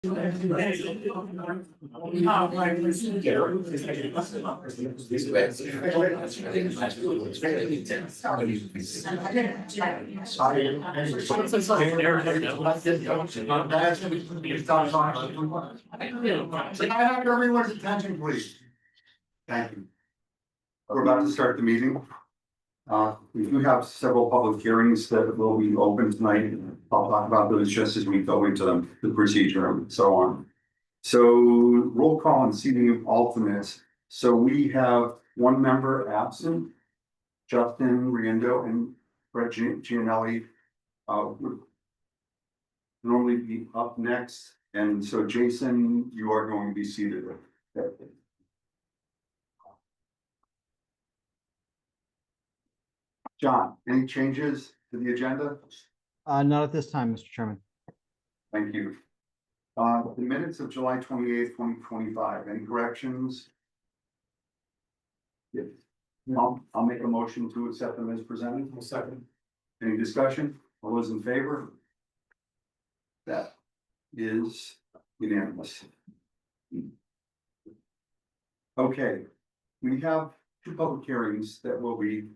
Can I have everyone's attention, please? Thank you. We're about to start the meeting. We do have several public hearings that will be open tonight. I'll talk about those just as we go into them, the procedure and so on. So roll call and seating of alternates. So we have one member absent, Justin Riendo and Brett Gianelli. Would normally be up next. And so Jason, you are going to be seated. John, any changes to the agenda? Not at this time, Mr. Chairman. Thank you. The minutes of July 28th, 2025, any corrections? Yes. I'll make a motion to accept them as presented. I'll second. Any discussion? All those in favor? That is unanimous. Okay, we have two public hearings that will be.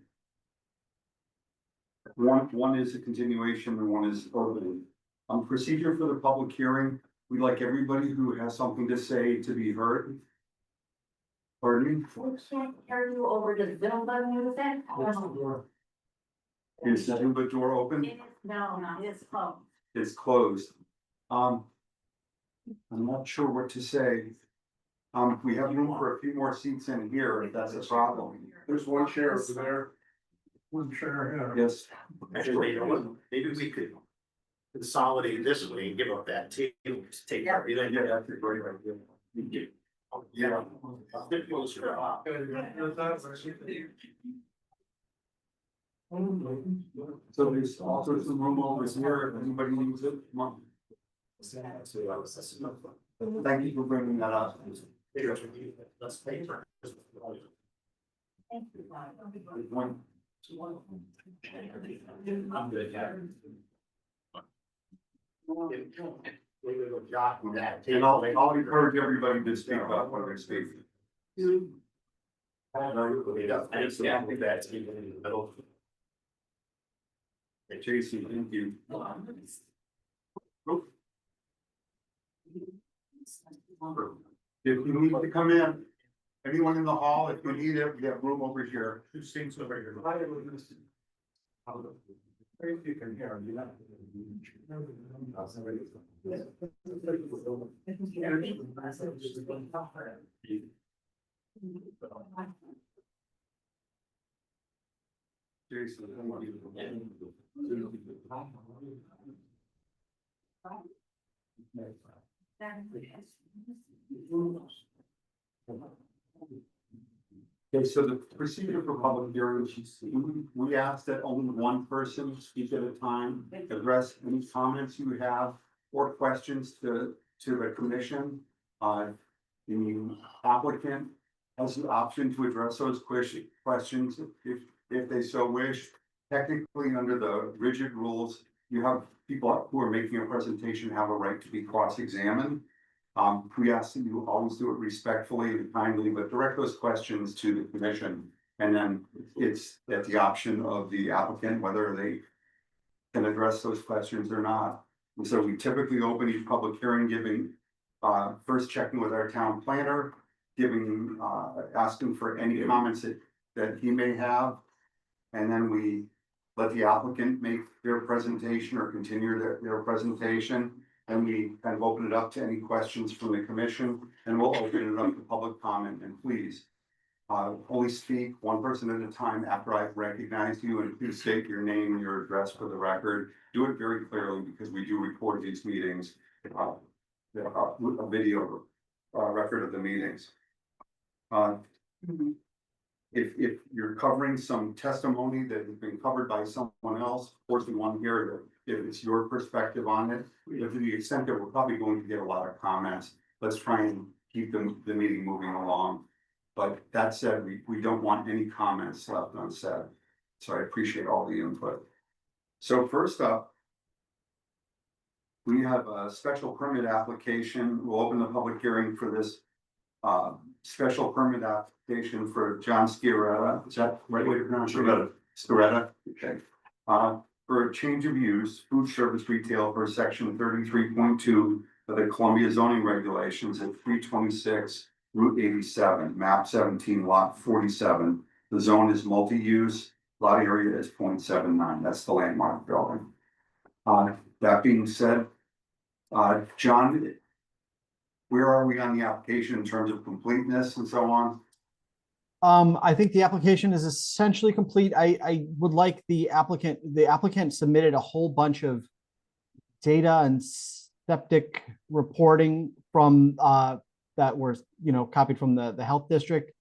One is a continuation and one is opening. Procedure for the public hearing, we'd like everybody who has something to say to be heard. Pardon me? We can't carry you over to Zoom by music. Is the Zoom door open? No, it's closed. It's closed. I'm not sure what to say. We have room for a few more seats in here, if that's a problem. There's one chair over there. One chair, yeah. Yes. Actually, you know what, maybe we could consolidate this way and give up that table to take everything. Yeah, that's a great idea. Yeah. So there's also some room over here if anybody needs it. Come on. Thank you for bringing that up. Let's pay for it. One. I'm good, yeah. And I'll encourage everybody to speak up when they speak. Jason, thank you. If you need to come in, anyone in the hall, if you need it, we have room over here. Two seats over here. If you can hear, you have. Jason, thank you. Okay, so the procedure for public hearings, we ask that only one person speak at a time, address any comments you have or questions to the commission. The applicant has the option to address those questions if they so wish. Technically, under the rigid rules, you have people who are making a presentation have a right to be cross-examined. We ask that you always do it respectfully and kindly, but direct those questions to the commission. And then it's at the option of the applicant, whether they can address those questions or not. And so we typically open each public hearing, giving, first checking with our town planner, giving, asking for any comments that he may have. And then we let the applicant make their presentation or continue their presentation. And we kind of open it up to any questions from the commission, and we'll open it up to public comment. And please, only speak one person at a time after I've recognized you, and please state your name and your address for the record. Do it very clearly because we do record these meetings, a video record of the meetings. If you're covering some testimony that has been covered by someone else, of course we want to hear if it's your perspective on it. But to the extent that we're probably going to get a lot of comments, let's try and keep the meeting moving along. But that said, we don't want any comments left unsaid. So I appreciate all the input. So first up, We have a special permit application. We'll open the public hearing for this. Special permit application for John Sciaretta. Is that the right way to pronounce it? Sciaretta, okay. For a change of use, food service retail for section 33.2 of the Columbia zoning regulations at 326 Route 87, map 17, lot 47. The zone is multi-use, lot area is 0.79. That's the landmark building. That being said, John, where are we on the application in terms of completeness and so on? I think the application is essentially complete. I would like the applicant submitted a whole bunch of data and septic reporting from, that were, copied from the health district.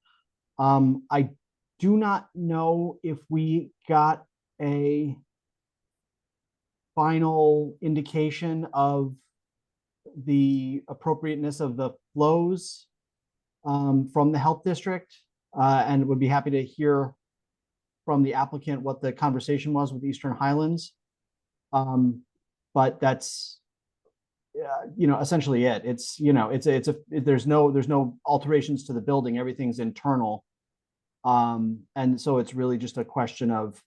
I do not know if we got a final indication of the appropriateness of the flows from the health district, and would be happy to hear from the applicant what the conversation was with Eastern Highlands. But that's, essentially it. It's, there's no alterations to the building. Everything's internal. And so it's really just a question of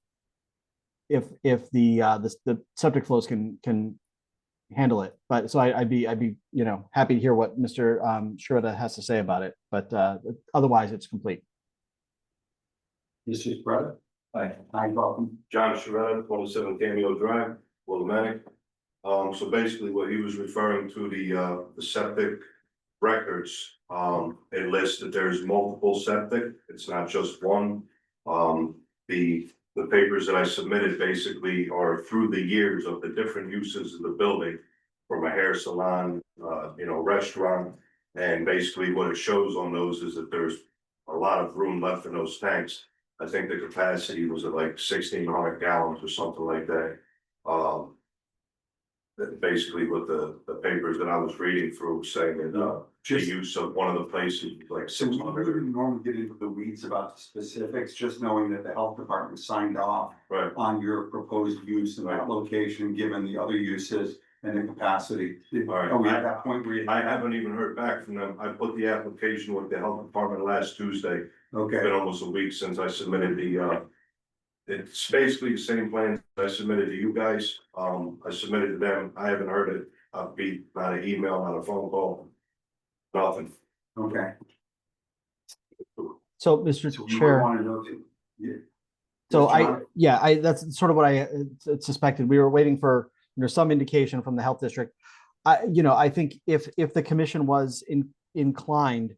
if the septic flows can handle it. But so I'd be happy to hear what Mr. Sciaretta has to say about it. But otherwise, it's complete. This is Brett. Hi, Hi, welcome. John Sciaretta, 27 Cameo Drive, Willimantic. So basically what he was referring to, the septic records, it lists that there's multiple septic, it's not just one. The papers that I submitted basically are through the years of the different uses of the building, from a hair salon, restaurant. And basically what it shows on those is that there's a lot of room left in those tanks. I think the capacity was at like 1,600 gallons or something like that. Basically what the papers that I was reading through saying that, the use of one of the places like So we 600. wouldn't normally get into the weeds about the specifics, just knowing that the health department signed off Right, on your proposed use in that Right. location, given the other uses and the capacity. Right. Are we at that point where you? I haven't even heard back from them. I put the application with the health department last Tuesday. It's Okay, been almost a week since I submitted it's basically the same plan I submitted to you guys. I submitted to them. I haven't heard it. Not an email, not a phone call, nothing. okay. So, Mr. So you Chair. want to know too? Yeah. So Yes, John? that's sort of what I suspected. We were waiting for, some indication from the health district. I think if the commission was inclined,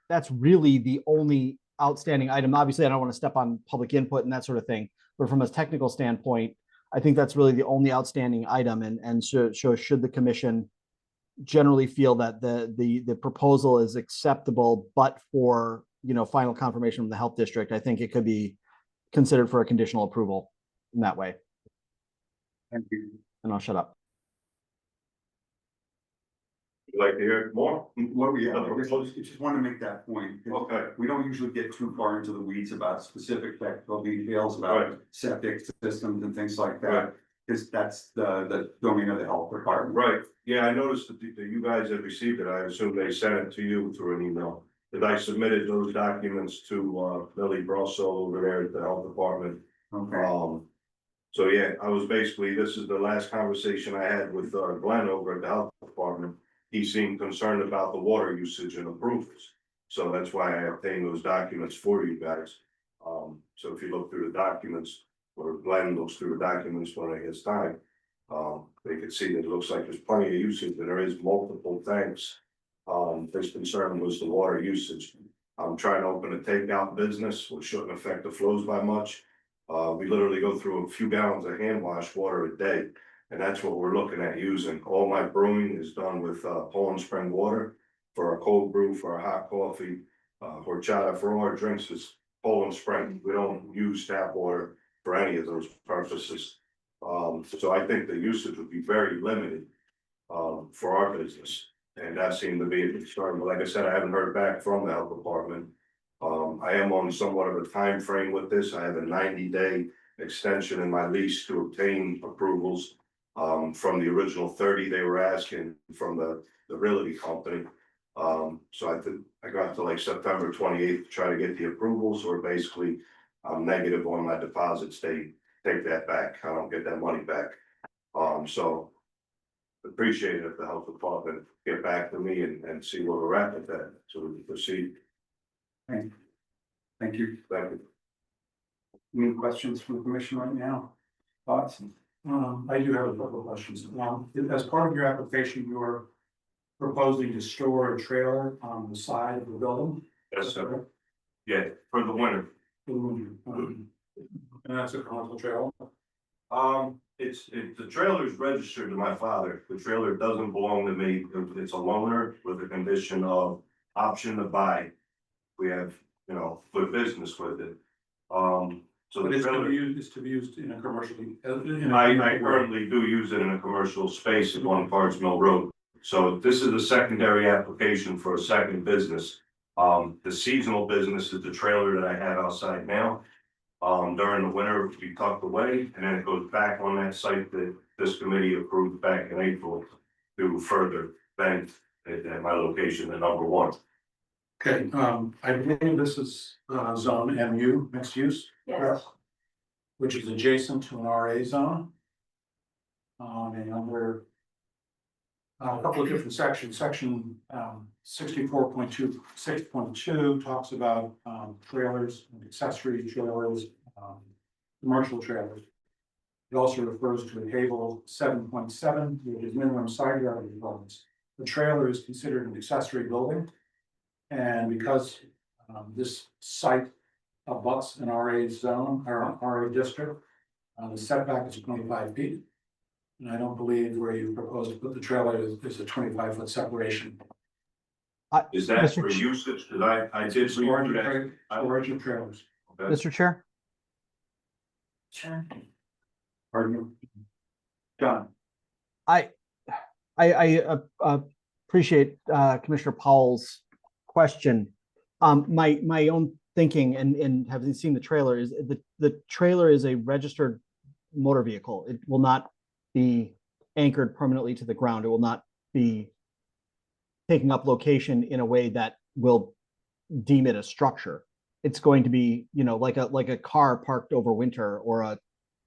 that's really the only outstanding item. Obviously, I don't want to step on public input and that sort of thing, but from a technical standpoint, I think that's really the only outstanding item. And so should the commission generally feel that the proposal is acceptable, but for, final confirmation from the health district, I think it could be considered for a conditional approval in that way. Thank you. And I'll shut up. You like to hear more? What we, just want to make that point. Okay. We don't usually get too far into the weeds about specific technical details about Right. septic systems and things like that. Right. Because that's the domain of the health department. Right, yeah, I noticed that you guys had received it. I assume they sent it to you through an email. That I submitted those documents to Lily Brosso over there at the health department. Okay, So yeah, this is the last conversation I had with Glenn over at the health department. He seemed concerned about the water usage and approvals. So that's why I obtained those documents for you guys. So if you look through the documents, or Glenn looks through the documents when it gets time, they can see that it looks like there's plenty of usage, and there is multiple tanks. His concern was the water usage. I'm trying to open a takeout business, which shouldn't affect the flows by much. We literally go through a few gallons of hand wash water a day, and that's what we're looking at using. All my brewing is done with Poland Spring water for our cold brew, for our hot coffee, horchata, for all our drinks is Poland Spring. We don't use tap water for any of those purposes. So I think the usage would be very limited for our business. And that seemed to be a concern, but like I said, I haven't heard back from the health department. I am on somewhat of a time frame with this. I have a 90-day extension in my lease to obtain approvals. from the original 30 they were asking from the realty company. So I got to like September 28th to try to get the approvals, or basically I'm negative on my deposits. They take that back. I don't get that money back. So appreciate it if the health department get back to me and see where we're at with that, so we can proceed. Thank you. Thank you. Any questions from the commission right now? Thoughts? I do have a couple of questions. As part of your application, you're proposing to store a trailer on the side of the building? Yes, sir. Yeah, for the winter. And that's a commercial trailer? The trailer is registered to my father. The trailer doesn't belong to me. It's a loaner with a condition of option to buy. We have, good business with it. So But the it's to trailer, be used, it's to be used in a commercial. I currently do use it in a commercial space at One Cards Mill Road. So this is a secondary application for a second business. The seasonal business is the trailer that I have outside now. During the winter, we tucked away, and then it goes back on that site that this committee approved back in April to further vent at my location at number 1. Okay, I believe this is zone MU, mixed use, Yes. which is adjacent to an RA zone. And under a couple of different sections, section 64.2, 6.2 talks about trailers, accessory trailers, commercial trailers. It also refers to a table 7.7, which is minimum side yard requirements. The trailer is considered an accessory building. And because this site abuts an RA zone or RA district, the setback is 25 feet. And I don't believe where you propose to put the trailer is a 25-foot separation. Is that Mr. for Ch- usage? Cause I did Storage read of that. storage of trailers. Okay. Mr. Chair? Sure. Pardon me? John? I appreciate Commissioner Powell's question. My own thinking and having seen the trailer is the trailer is a registered motor vehicle. It will not be anchored permanently to the ground. It will not be taking up location in a way that will deem it a structure. It's going to be, like a car parked over winter or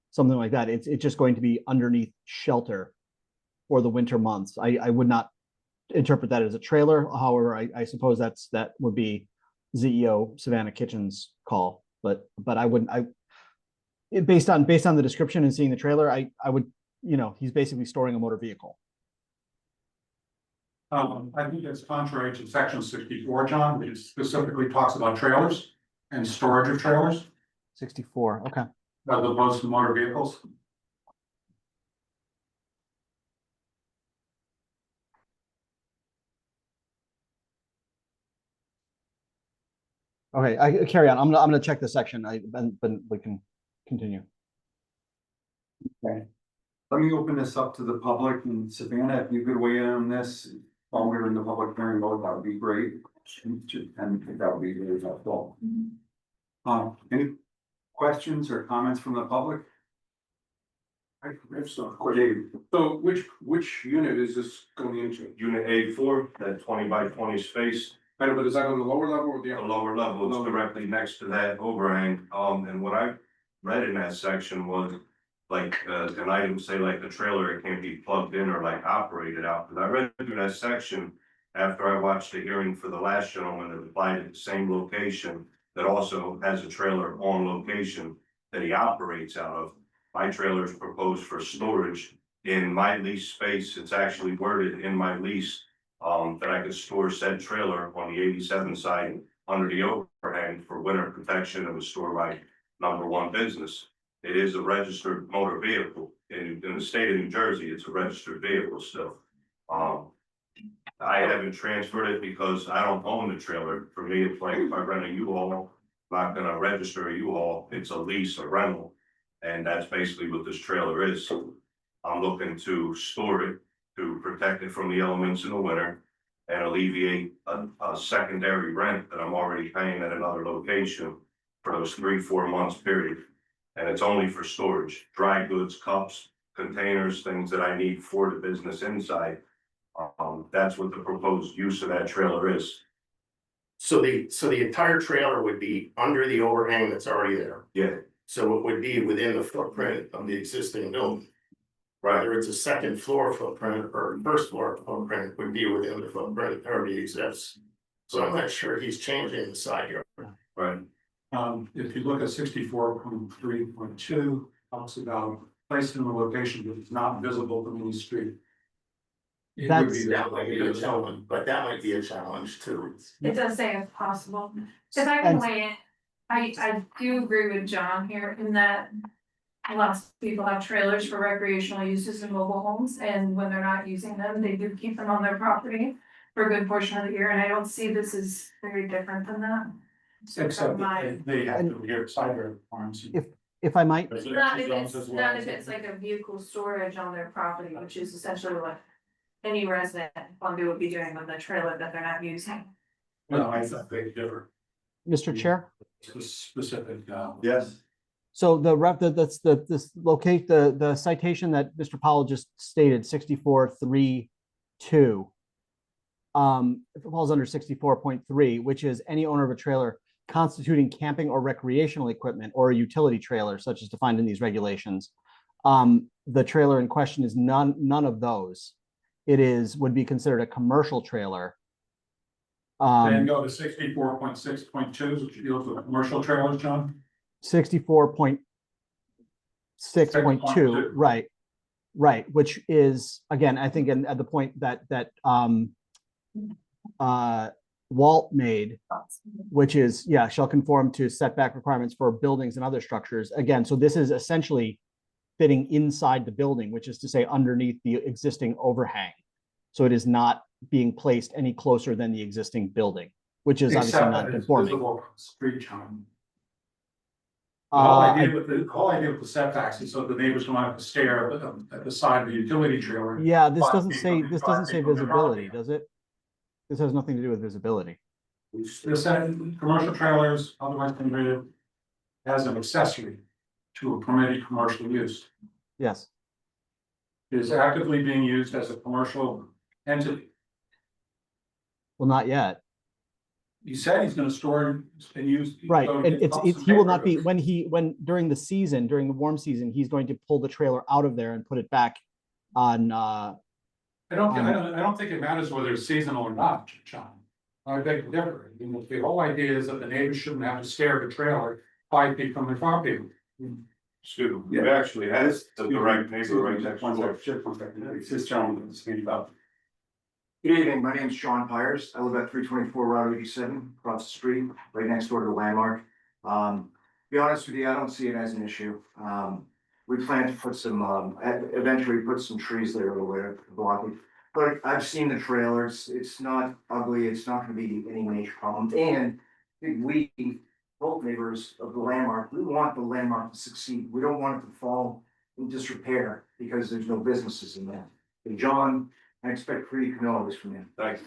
something like that. It's just going to be underneath shelter for the winter months. I would not interpret that as a trailer. However, I suppose that would be ZEO Savannah Kitchen's call. But I wouldn't. Based on the description and seeing the trailer, I would, he's basically storing a motor vehicle. I think it's contrary to section 64, John, which specifically talks about trailers and storage of trailers 64. Okay. as opposed to motor vehicles. Okay. I carry on. I'm gonna check the section. But we can continue. Okay. Let me open this up to the public, and Savannah, if you could weigh in on this while we're in the public hearing mode, that would be great. And that would be really helpful. Any questions or comments from the public? I have some question. So which unit is this going into? Unit A4, that 20 by 20 space. I know, but is that on the lower level or the The upper? lower level is directly next to that overhang. And what I read in that section was like, an item say like the trailer, it can't be plugged in or like operated out. Cause I read through that section after I watched the hearing for the last gentleman that applied at the same location that also has a trailer on location that he operates out of. My trailer is proposed for storage in my lease space. It's actually worded in my lease that I could store said trailer on the 87 side under the overhang for winter protection. It was stored by number 1 business. It is a registered motor vehicle. In the state of New Jersey, it's a registered vehicle still. I haven't transferred it because I don't own the trailer. For me, it's like if I rent a U-Haul, I'm not gonna register a U-Haul. It's a lease, a rental. And that's basically what this trailer is. I'm looking to store it, to protect it from the elements in the winter and alleviate a secondary rent that I'm already paying at another location for those 3-4 months period. And it's only for storage, dry goods, cups, containers, things that I need for the business inside. That's what the proposed use of that trailer is. So the entire trailer would be under the overhang that's already there. Yeah, So it would be within the footprint of the existing building. right. Whether it's a second floor footprint or first floor footprint would be within the footprint that already exists. So I'm not sure he's changing the side yard. Right. If you look at 64.3.2, talks about placed in a location that is not visible from any street. It would That's- be That might be a challenge, but that might be a challenge too. It does say it's possible. If I can And- weigh in, I do agree with John here in that lots of people have trailers for recreational uses in mobile homes, and when they're not using them, they do keep them on their property for a good portion of the year, and I don't see this as very different than that. Except that they have to adhere to side yard requirements. If I might, Not if it's like a vehicle storage on their property, which is essentially what any resident in Columbia would be doing with a trailer that they're not using. No, I thought they differ. Mr. Chair. Specific, Yes. So the the citation that Mr. Powell just stated, 64.3.2. It falls under 64.3, which is any owner of a trailer constituting camping or recreational equipment or a utility trailer, such as defined in these regulations. The trailer in question is none of those. It would be considered a commercial trailer. Then go to 64.6.2, which deals with commercial trailers, John. 64.6.2, right, which is, again, I think at the point that Walt made, which is, shall conform to setback requirements for buildings and other structures. Again, so this is essentially fitting inside the building, which is to say underneath the existing overhang. So it is not being placed any closer than the existing building, which is obviously Except not that it's conforming. visible from the street, John. The whole idea with the setbacks is so the neighbors don't have to stare at the side of the utility trailer. Yeah, this 5 doesn't feet say, from- this 5 doesn't feet say from the property. visibility, does it? This has nothing to do with visibility. The commercial trailers, otherwise permitted as an accessory to a permitted commercial use. Yes, It is actively being used as a commercial entity. well, not yet. He said he's gonna store and use. Right, so and it's he will not be, when during the warm season, he's going to pull the trailer out of there and put it back on, I don't think it matters whether it's seasonal or not, John. I beg to differ. You know, the whole idea is that the neighbors shouldn't have to stare at a trailer 5 feet from the property. Excuse me, we actually had the direct neighbor right next One door. second, it's this gentleman speaking about. Good evening, my name is Sean Pyers, I live at 324 Route 87, across the street, right next door to the Landmark. To be honest with you, I don't see it as an issue. We plan to put some, eventually put some trees there to block it. But I've seen the trailers, it's not ugly, it's not gonna be any major problem, and we, both neighbors of the Landmark, we want the Landmark to succeed, we don't want it to fall in disrepair because there's no businesses in there. And John, I expect free cannolis from you. Thanks.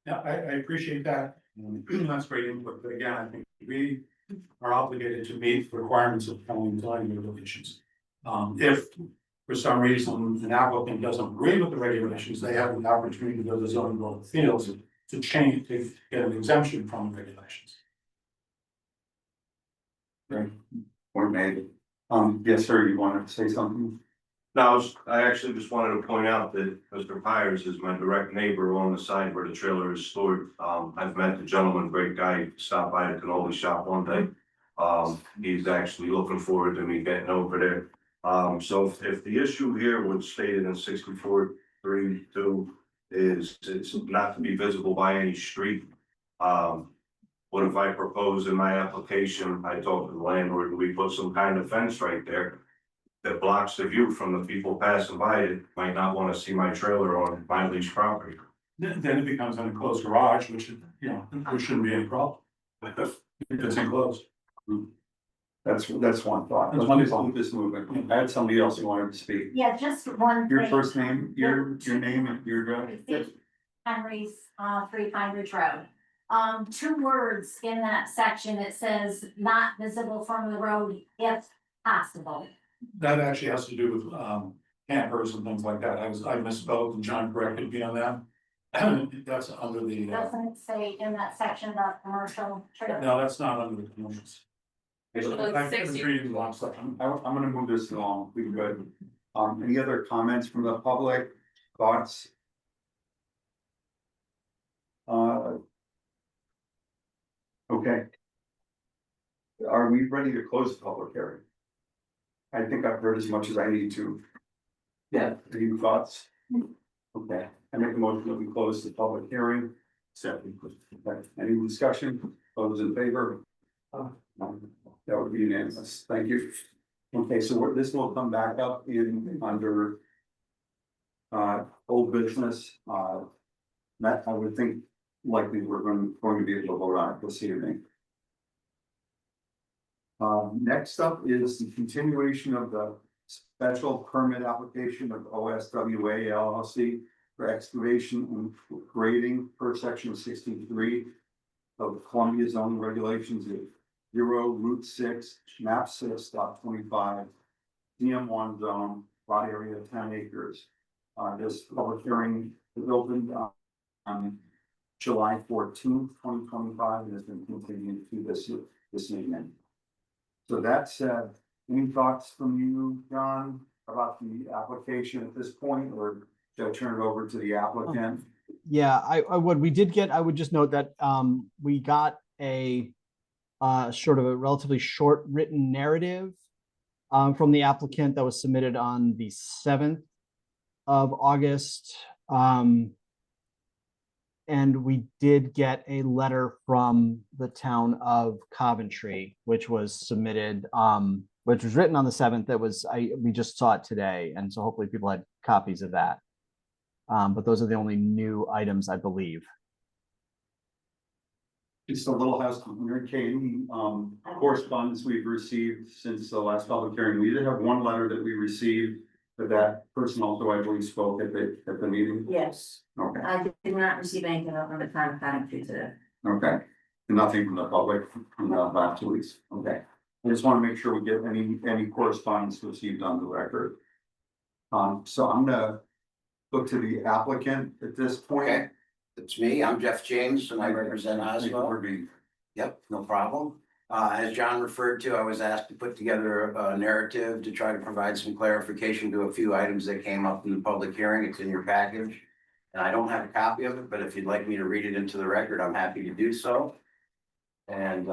Yeah, I appreciate that. That's great input, but again, I think we are obligated to meet the requirements of county design regulations. If for some reason an applicant doesn't agree with the regulations, they have the opportunity to go to the zoning board of appeals to change, to get an exemption from the regulations. Or maybe. Yes, sir, you wanted to say something? No, I actually just wanted to point out that Mr. Pyers is my direct neighbor on the side where the trailer is stored. I've met the gentleman, great guy, stopped by the cannoli shop one day. He's actually looking forward to me getting over there. So if the issue here was stated in 64.3.2 is it's not to be visible by any street. What if I propose in my application, I talk to the landlord, we put some kind of fence right there that blocks the view from the people passing by that might not want to see my trailer on my leased property. Then it becomes an enclosed garage, which, there shouldn't be any problem. If it's enclosed. That's one thought. That's one Let's thought. move this moving. I had somebody else who wanted to speak. Yeah, just one. Your thing. first name, your name and your address. Henry's, 3 Pine Ridge Road. two words in that section, it says not visible from the road if possible. That actually has to do with, campers and things like that. I misspoke and John corrected me on that. That's under the, Doesn't it say in that section about commercial trailer? no, that's not under the commercials. Usually it's I'm 60. reading the wrong stuff. I'm gonna move this along, we good. Any other comments from the public, thoughts? Okay. Are we ready to close the public hearing? I think I've heard as much as I need to. Yeah. Any thoughts? Okay, I make a motion that we close the public hearing. Second. Okay. Any discussion? Those in favor? That would be unanimous, thank you. Okay, so this will come back up in under old business, that I would think likely we're going to be able to vote on it this evening. Next up is the continuation of the special permit application of OSWA LLC for excavation and grading per section 63 of Columbia zoning regulations of 0 Route 6, map 6.25, DM1 zone, lot area of 10 acres. This public hearing was opened on July 14th, 2025, and has been continued to this evening. So that said, any thoughts from you, John, about the application at this point, or should I turn it over to the applicant? Yeah, I would. I would just note that we got a sort of a relatively short written narrative from the applicant that was submitted on the 7th of August. And we did get a letter from the town of Coventry, which was submitted, which was written on the 7th. We just saw it today. And so hopefully people had copies of that. But those are the only new items, I believe. Just a little housekeeping, Katie, correspondence we've received since the last public hearing. We did have one letter that we received, but that person also, I believe, spoke at the meeting. Yes, Okay, I did not receive anything from the town of Coventry today. okay. Nothing from the public from the last 2 weeks. Okay. I just want to make sure we get any correspondence received on the record. So I'm gonna look to the applicant at this point. Okay, it's me, I'm Jeff James, and I represent Thank you Oswald. for being- Yep, no problem. As John referred to, I was asked to put together a narrative to try to provide some clarification to a few items that came up in the public hearing. It's in your package. And I don't have a copy of it, but if you'd like me to read it into the record, I'm happy to do so. And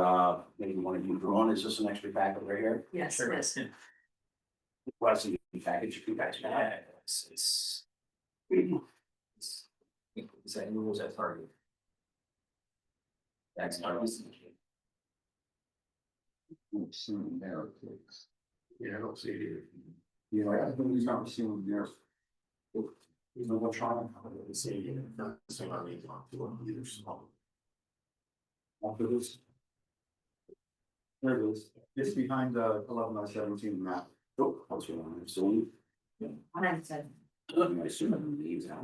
maybe one of you, Ron, is this an extra packet right here? Yes, yes. What's in the package if you guys have? It's that rules at target. That's not. Soon there, please. Yeah, I don't see it either. Yeah, I think he's not receiving there. You know, we'll try. See it, not the same on me, either, so. After this. There it is. It's behind the 11/17 map. Oh, that's what I'm assuming. What I said. I assume it leaves out.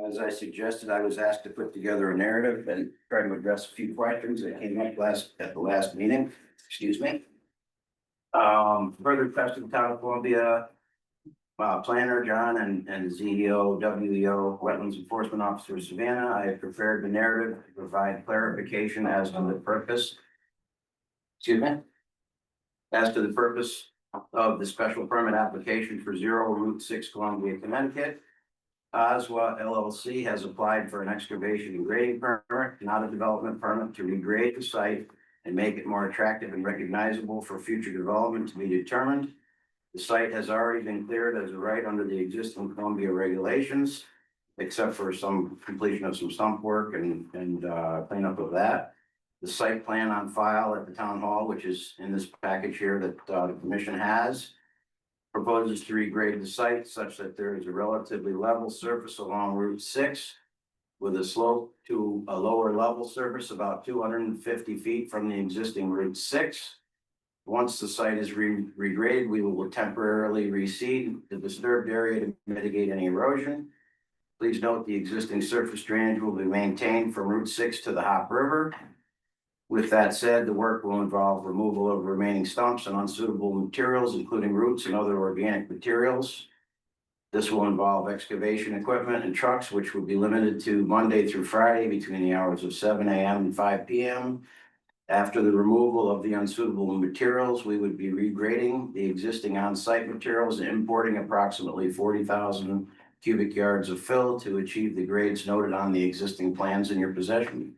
As I suggested, I was asked to put together a narrative and try to address a few questions that came up at the last meeting, excuse me. Further request to the town of Columbia. Planner John and ZEO, WEO, Wetlands Enforcement Officer Savannah, I have prepared the narrative to provide clarification as to the purpose. Excuse me. As to the purpose of the special permit application for 0 Route 6 Columbia, Connecticut. Oswa LLC has applied for an excavation and grading permit, not a development permit, to regrade the site and make it more attractive and recognizable for future development to be determined. The site has already been cleared as a right under the existing Columbia regulations, except for some completion of some stump work and cleanup of that. The site plan on file at the town hall, which is in this package here that the commission has, proposes to regrade the site such that there is a relatively level surface along Route 6 with a slope to a lower level surface about 250 feet from the existing Route 6. Once the site is regraded, we will temporarily reseed the disturbed area to mitigate any erosion. Please note the existing surface drainage will be maintained from Route 6 to the Hop River. With that said, the work will involve removal of remaining stumps and unsuitable materials, including roots and other organic materials. This will involve excavation equipment and trucks, which will be limited to Monday through Friday between the hours of 7 a.m. and 5 p.m. After the removal of the unsuitable materials, we would be regrading the existing on-site materials and importing approximately 40,000 cubic yards of fill to achieve the grades noted on the existing plans in your possession.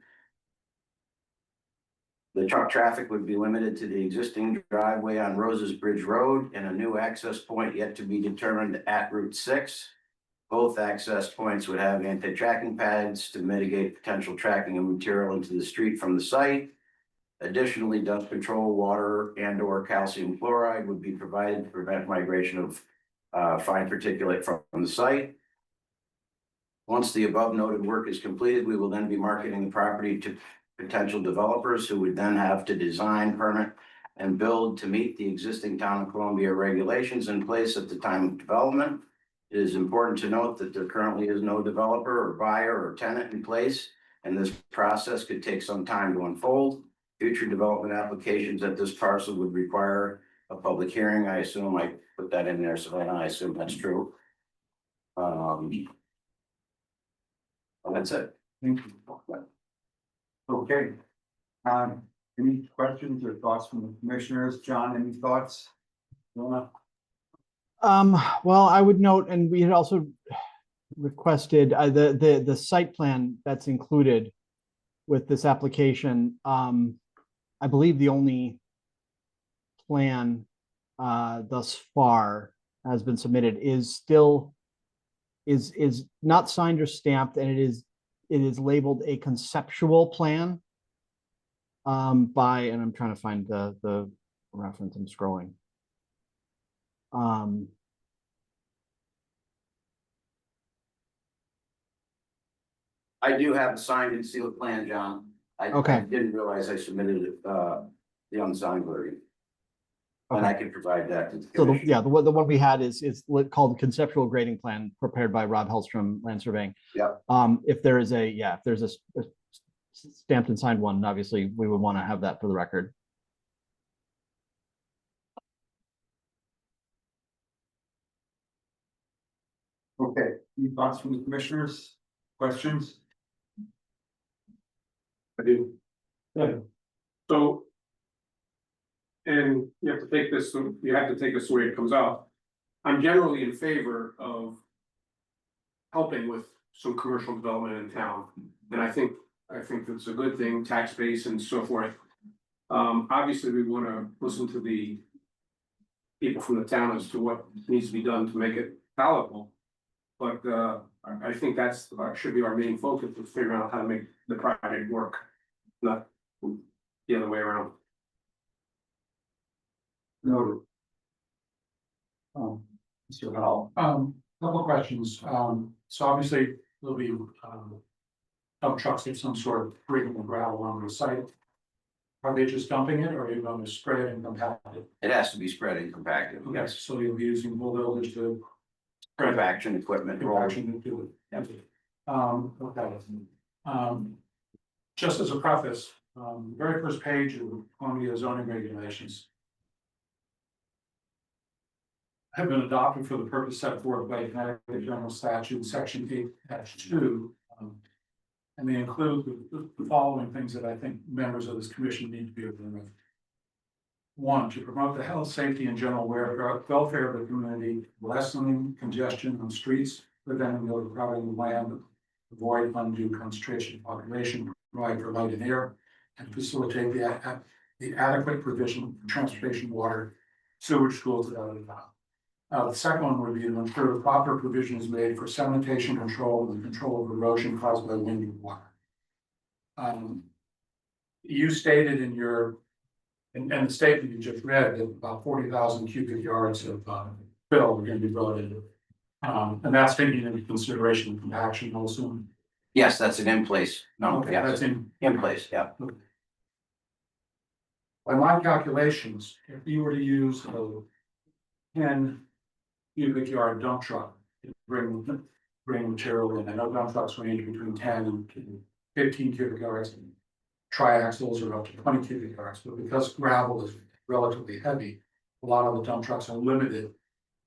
The truck traffic would be limited to the existing driveway on Roses Bridge Road and a new access point yet to be determined at Route 6. Both access points would have anti-tracking pads to mitigate potential tracking of material into the street from the site. Additionally, dust control, water and or calcium chloride would be provided to prevent migration of fine particulate from the site. Once the above noted work is completed, we will then be marketing the property to potential developers who would then have to design, permit, and build to meet the existing Town of Columbia regulations in place at the time of development. It is important to note that there currently is no developer or buyer or tenant in place, and this process could take some time to unfold. Future development applications at this parcel would require a public hearing. I assume I put that in there, so I assume that's true. That's it. Thank you. Okay. Any questions or thoughts from the commissioners? John, any thoughts? Well, I would note, and we had also requested the site plan that's included with this application. I believe the only plan thus far has been submitted is still is not signed or stamped, and it is labeled a conceptual plan by, and I'm trying to find the reference. I'm scrolling. I do have a signed and sealed plan, John. I didn't realize I submitted it, the unsigned version. And I can provide that to the So commission. the one we had is called conceptual grading plan prepared by Rob Hellstrom, Land Surveying. Yeah. If there is a stamped and signed one, obviously we would want to have that for the record. Okay, any thoughts from the commissioners? Questions? I do. Yeah. So. And you have to take this the way it comes out. I'm generally in favor of helping with some commercial development in town. And I think it's a good thing, tax base and so forth. Obviously, we want to listen to the people from the town as to what needs to be done to make it palatable. But I think that's should be our main focus, is figuring out how to make the project work, not the other way around. No. Mr. Howell, couple of questions. So obviously there'll be dump trucks of some sort bringing the gravel on the site. Are they just dumping it, or are you going to spread it and compact it? It has to be spread and compacted. Okay, so you'll be using bulldozers to Compaction equipment. compaction to do it. Okay. Just as a preface, very first page of Columbia zoning regulations have been adopted for the purpose set forth by Connecticut General Statute, Section 8-2. And they include the following things that I think members of this commission need to be aware of. 1, to promote the health, safety, and general welfare of the community, lessening congestion on streets, preventing overcrowding of land, avoid undue concentration of population, provide for light and air, and facilitate the adequate provision of transportation, water, sewage, schools, the second one would be to ensure the proper provision is made for sanitation control and control of erosion caused by wind and water. You stated in your, and the statement you just read, that about 40,000 cubic yards of fill are going to be brought in. And that's taking into consideration compaction, I'll assume. Yes, that's an in place. No, Okay, yeah, that's in. in place, yeah. By my calculations, if you were to use a 10 cubic yard dump truck, to bring material in, I know dump trucks range between 10 and 15 cubic yards. Triaxles are up to 20 cubic yards, but because gravel is relatively heavy, a lot of the dump trucks are limited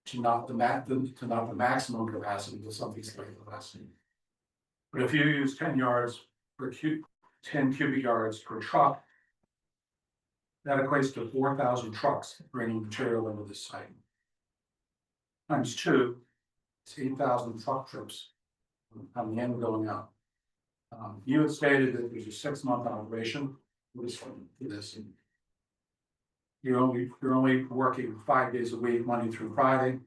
to not the maximum capacity, to something like capacity. But if you use 10 yards per 10 cubic yards per truck, that equates to 4,000 trucks bringing material into this site. Times two, it's 8,000 truck trips on the end going out. You had stated that there's a 6-month operation, for this. You're only working 5 days a week, Monday through Friday,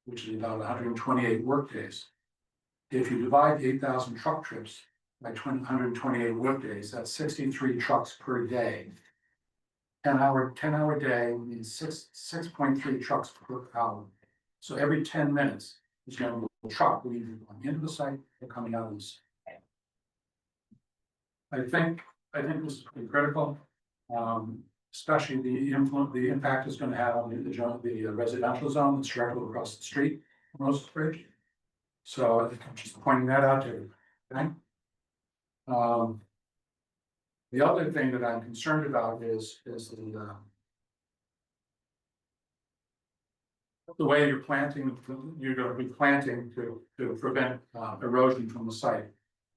which is about 128 work days. If you divide 8,000 truck trips by 128 work days, that's 63 trucks per day. 10-hour day means 6.3 trucks per hour. So every 10 minutes, there's going to be a truck either going into the site or coming out of the site. I think this is pretty critical, especially the impact it's going to have on the residential zone that's directly across the street from Roses Bridge. So I think I'm just pointing that out to you. Okay. The other thing that I'm concerned about is the way you're planting. You're going to be planting to prevent erosion from the site.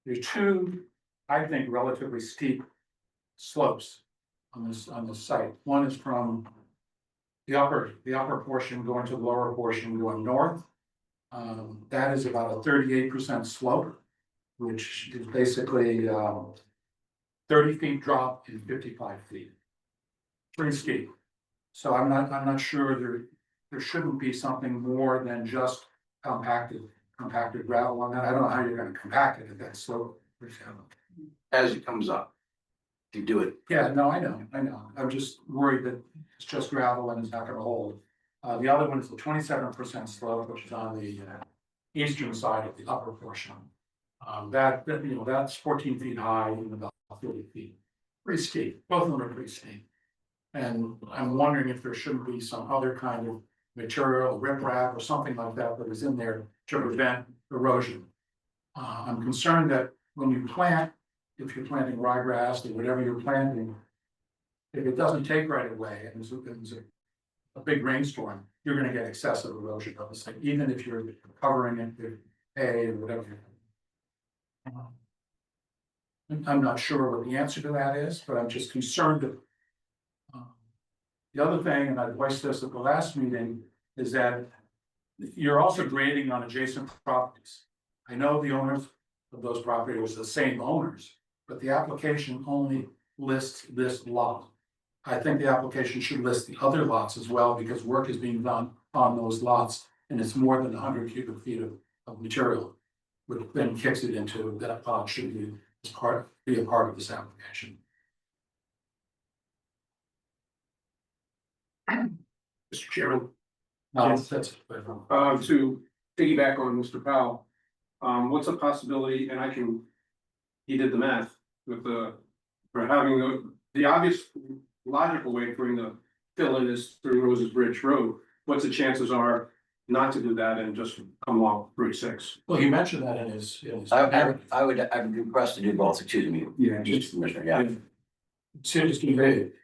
There's two, I think, relatively steep slopes on this site. One is from the upper portion going to the lower portion going north. That is about a 38% slope, which is basically 30 feet drop in 55 feet. Pretty steep. So I'm not sure there shouldn't be something more than just compacted gravel on that. I don't know how you're going to compact it at that slope. As it comes up. You do it. Yeah, no, I know. I'm just worried that it's just gravel and it's not gonna hold. The other one is the 27% slope, which is on the eastern side of the upper portion. That's 14 feet high and about 30 feet. Pretty steep. Both of them are pretty steep. And I'm wondering if there shouldn't be some other kind of material, riprap or something like that that is in there to prevent erosion. I'm concerned that when you plant, if you're planting ryegrass or whatever you're planting, if it doesn't take right away and there's a big rainstorm, you're gonna get excessive erosion of the site, even if you're covering it with hay or whatever. I'm not sure what the answer to that is, but I'm just concerned that. The other thing, and I voiced this at the last meeting, is that you're also grading on adjacent properties. I know the owners of those properties are the same owners, but the application only lists this lot. I think the application should list the other lots as well, because work is being done on those lots, and it's more than 100 cubic feet of material, which then kicks it into that pot should be a part of this application. Mr. Chairman, That's to piggyback on Mr. Powell, what's a possibility, and he did the math with for having the obvious logical way for him to fill in is through Roses Bridge Road. What's the chances are not to do that and just come along Route 6? Well, he mentioned that in his. I would request to do both, excuse me. Yeah, Just Commissioner, yeah.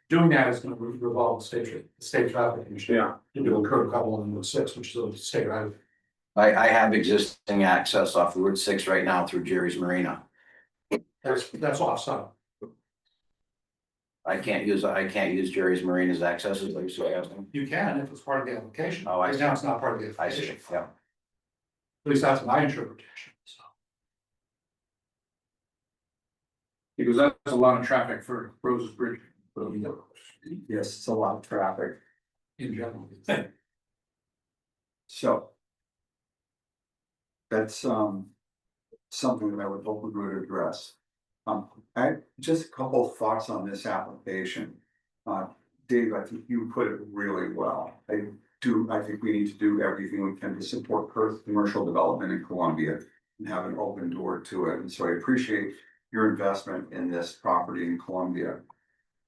Doing that is gonna revolve the state traffic commission. Yeah. To do a curb couple on Route 6, which is a state right. I have existing access off Route 6 right now through Jerry's Marina. That's offside. I can't use Jerry's Marina's access, is what you're asking? You can if it's part of the application. Oh, I Right see. now, it's not part of the I see, application. yeah. At least that's my interpretation, so. Because that's a lot of traffic for Roses Bridge. Yes, it's a lot of traffic. In general. So. That's something that I would hope we would address. Just a couple of thoughts on this application. Dave, I think you put it really well. I think we need to do everything we can to support commercial development in Columbia. and have an open door to it. And so I appreciate your investment in this property in Columbia.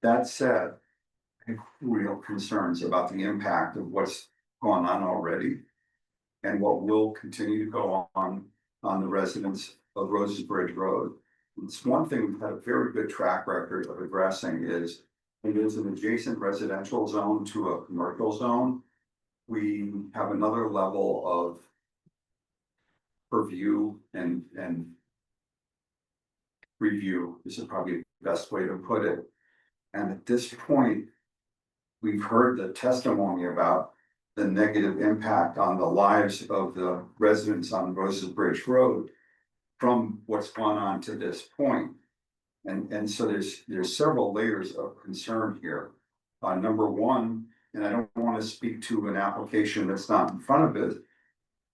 That said, I have real concerns about the impact of what's gone on already and what will continue to go on the residents of Roses Bridge Road. It's one thing we've had a very good track record of addressing is it is an adjacent residential zone to a commercial zone. We have another level of purview and review is probably the best way to put it. And at this point, we've heard the testimony about the negative impact on the lives of the residents on Roses Bridge Road from what's gone on to this point. And so there's several layers of concern here. Number one, and I don't want to speak to an application that's not in front of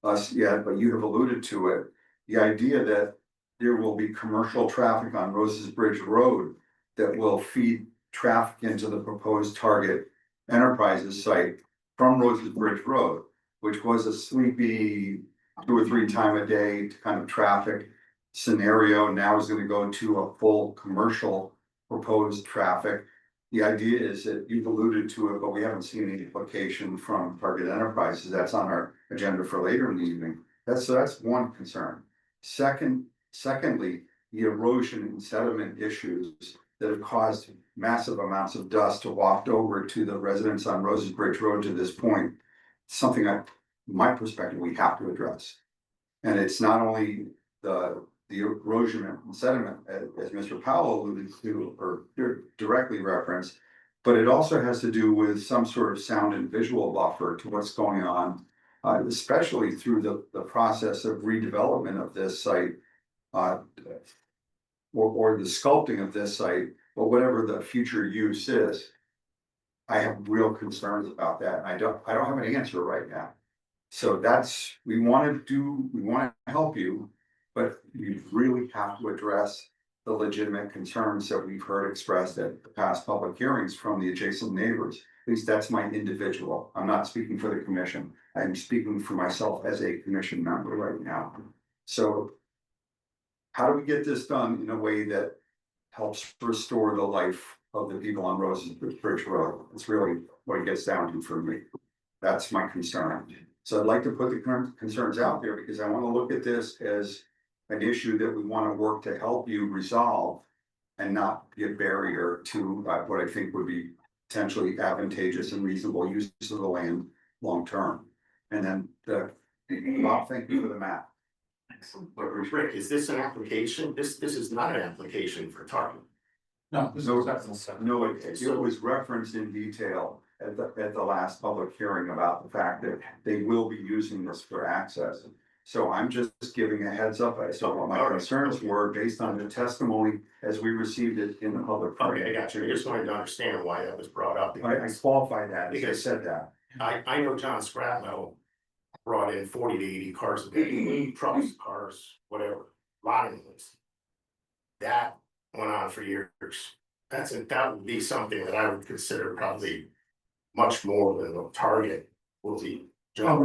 us yet, but you have alluded to it. The idea that there will be commercial traffic on Roses Bridge Road that will feed traffic into the proposed Target Enterprises site from Roses Bridge Road, which was a sleepy 2 or 3 time a day kind of traffic scenario, now is going to go to a full commercial proposed traffic. The idea is that you've alluded to it, but we haven't seen any implication from Target Enterprises. That's on our agenda for later in the evening. That's one concern. Secondly, the erosion and sediment issues that have caused massive amounts of dust to waft over to the residents on Roses Bridge Road to this point. Something from my perspective, we have to address. And it's not only the erosion and sediment, as Mr. Powell alluded to, or directly referenced, but it also has to do with some sort of sound and visual buffer to what's going on, especially through the process of redevelopment of this site, or the sculpting of this site, but whatever the future use is. I have real concerns about that. I don't have an answer right now. So we want to help you, but we really have to address the legitimate concerns that we've heard expressed at the past public hearings from the adjacent neighbors. At least that's my individual. I'm not speaking for the commission. I'm speaking for myself as a commission member right now. So how do we get this done in a way that helps restore the life of the people on Roses Bridge Road? It's really what it gets down to for me. That's my concern. So I'd like to put the current concerns out there because I want to look at this as an issue that we want to work to help you resolve and not be a barrier to what I think would be potentially advantageous and reasonable use of the land long term. And then Bob, thank you for the map. But Rick, is this an application? This is not an application for Target. No, this is No, it was referenced in detail at the last public hearing about the fact that they will be using this for access. So I'm just giving a heads up. So what my concerns were based on the testimony as we received it in the public. Okay, I got you. I just wanted to understand why that was brought up. I qualified that because I said that. I know John Scrapno brought in 40 to 80 cars a day, trucks, cars, whatever, lot units. That went on for years. That would be something that I would consider probably much more than a Target will be. So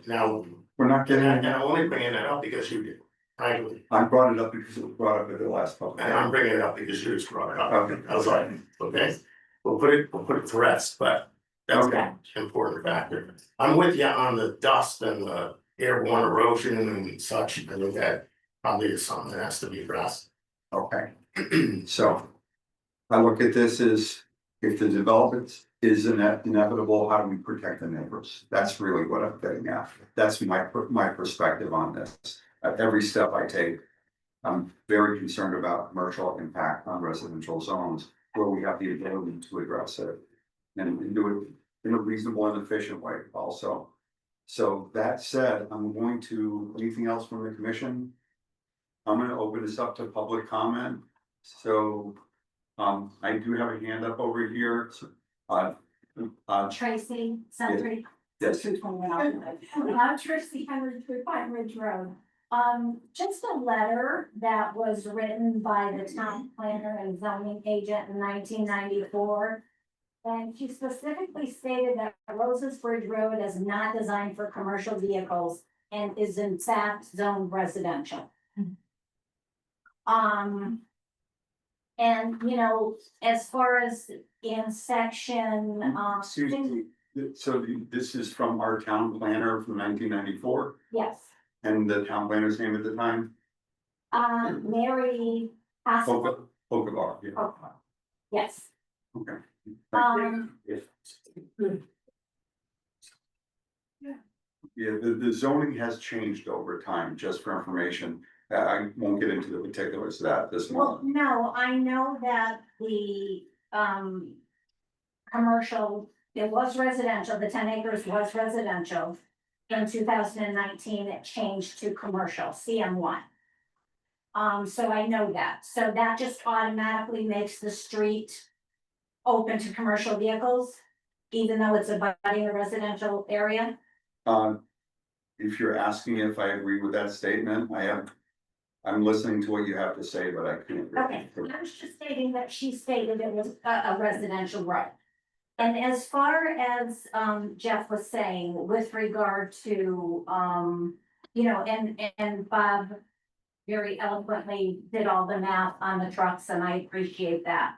now We're not getting. and I'm only bringing that up because you did, frankly. I brought it up because it was brought up at the last public. And I'm bringing it up because you just brought it up. Okay. I was like, okay, we'll put it to rest, but that's an important factor. I'm with you on the dust and the airborne erosion and such. I think that probably is something that has to be addressed. Okay, so I look at this as if the development is inevitable, how do we protect the neighbors? That's really what I'm getting at. That's my perspective on this. At every step I take, I'm very concerned about commercial impact on residential zones where we have the ability to address it and do it in a reasonable and efficient way also. So that said, anything else from the commission? I'm gonna open this up to public comment. So I do have a hand up over here. Tracy, Sentry. Yes. I'm Tracy Henry, Pine Ridge Road. Just a letter that was written by the town planner and zoning agent in 1994. And she specifically stated that Roses Bridge Road is not designed for commercial vehicles and is in fact zoned residential. And, you know, as far as in section, Excuse me, this is from our town planner from 1994, yes, and the town planner's name at the time? Mary Haskell. Okavar, yeah, Oh, yes, okay. Yeah, the zoning has changed over time, just for information. I won't get into the particulars of that this well, morning. no, I know that the, commercial, it was residential, the 10 acres was residential. In 2019, it changed to commercial, CM1. So I know that, so that just automatically makes the street open to commercial vehicles, even though it's abutting a residential area. If you're asking if I agree with that statement, I'm listening to what you have to say, but I can't. Okay, I was just stating that she stated it was a residential road. And as far as, Jeff was saying with regard to, you know, and Bob very eloquently did all the math on the trucks, and I appreciate that.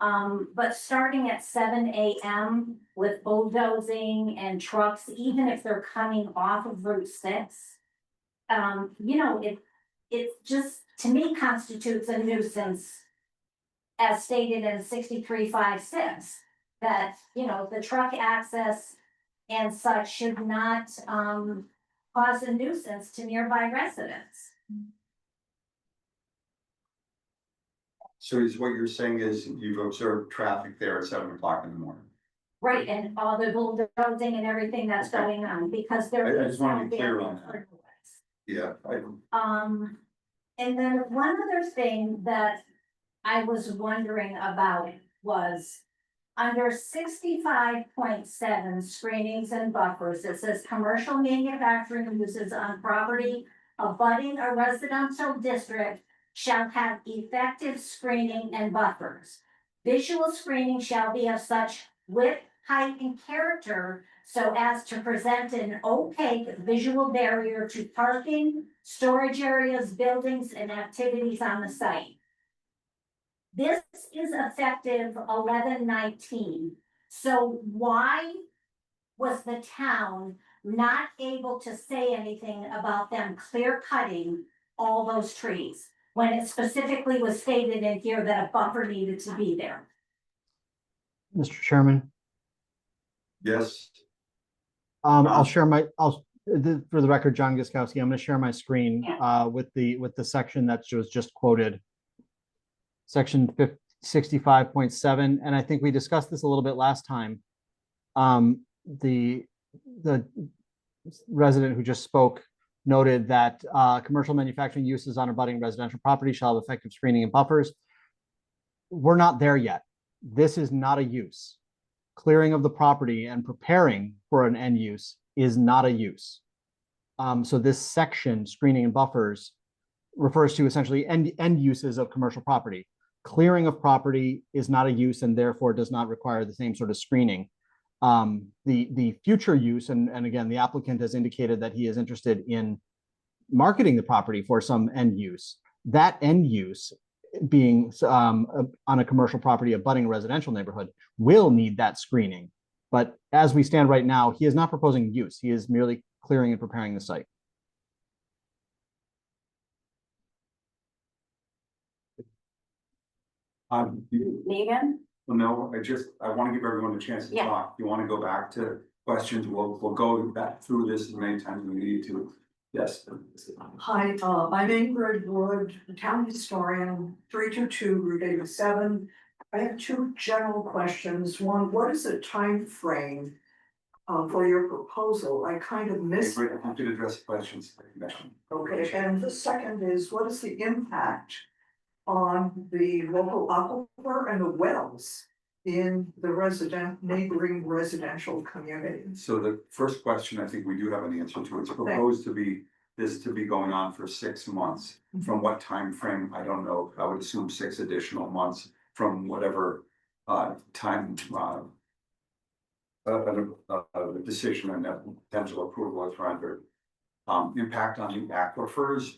But starting at 7 AM with bulldozing and trucks, even if they're coming off of Route 6, you know, it just, to me, constitutes a nuisance as stated in 6356, that, you know, the truck access and such should not, cause a nuisance to nearby residents. So is what you're saying is you've observed traffic there at 7 o'clock in the morning? Right, and all the bulldozing and everything that's going on, because there I is just wanna no be clear barrier on that. for noise. Yeah, And then one other thing that I was wondering about was under 65.7 screenings and buffers, it says commercial manufacturing uses on property abutting a residential district shall have effective screening and buffers. Visual screening shall be of such width, height, and character so as to present an opaque visual barrier to parking, storage areas, buildings, and activities on the site. This is effective 11/19. So why was the town not able to say anything about them clear cutting all those trees? When it specifically was stated in here that a buffer needed to be there? Mr. Chairman, yes, I'll share my, for the record, John Giskowski, I'm gonna share my screen, with the section that was just quoted. Section 65.7, and I think we discussed this a little bit last time. The resident who just spoke noted that commercial manufacturing uses on abutting residential property shall have effective screening and buffers. We're not there yet. This is not a use. Clearing of the property and preparing for an end use is not a use. So this section, screening and buffers, refers to essentially end uses of commercial property. Clearing of property is not a use and therefore does not require the same sort of screening. The future use, and again, the applicant has indicated that he is interested in marketing the property for some end use. That end use being on a commercial property abutting a residential neighborhood will need that screening. But as we stand right now, he is not proposing use. He is merely clearing and preparing the site. Megan? no, I want to give everyone a chance to Yeah. talk. You want to go back to questions, we'll go back through this as many times as we need to. Yes. Hi, my name Greg Wood, the town historian, 322 Route 87. I have two general questions. One, what is the time frame for your proposal? I kind of missed. I have to address questions. Okay, and the second is, what is the impact on the local aquifer and the wells in the neighboring residential community? So the first question, I think we do have an answer to. It's proposed to be, going on for 6 months. From what time frame? I don't know. I would assume 6 additional months from whatever time a decision and that potential approval is rendered. impact on the aquifers.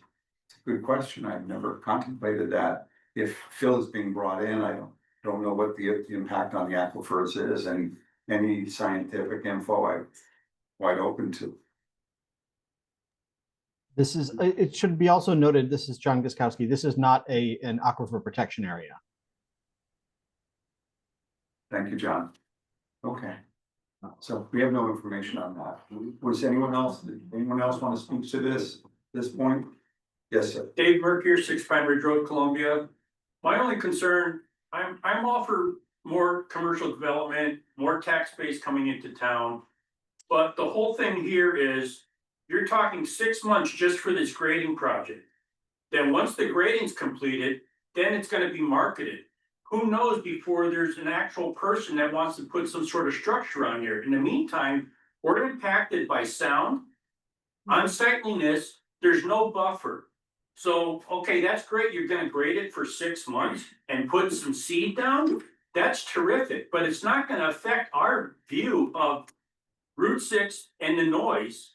It's a good question. I've never contemplated that. If fill is being brought in, I don't know what the impact on the aquifers is, and any scientific info I'm wide open to. This is, it should be also noted, this is John Guskowski. This is not an aquifer protection area. Thank you, John. Okay. So we have no information on that. Was anyone else want to speak to this point? Yes, sir. Dave Merkier, 6 Pine Ridge Road, Columbia. My only concern, I'm all for more commercial development, more tax base coming into town. But the whole thing here is, you're talking 6 months just for this grading project. Then once the grading's completed, then it's gonna be marketed. Who knows before there's an actual person that wants to put some sort of structure on here. In the meantime, we're impacted by sound, unsightliness, there's no buffer. So, okay, that's great, you're gonna grade it for 6 months and put some seed down, that's terrific, but it's not gonna affect our view of Route 6 and the noise.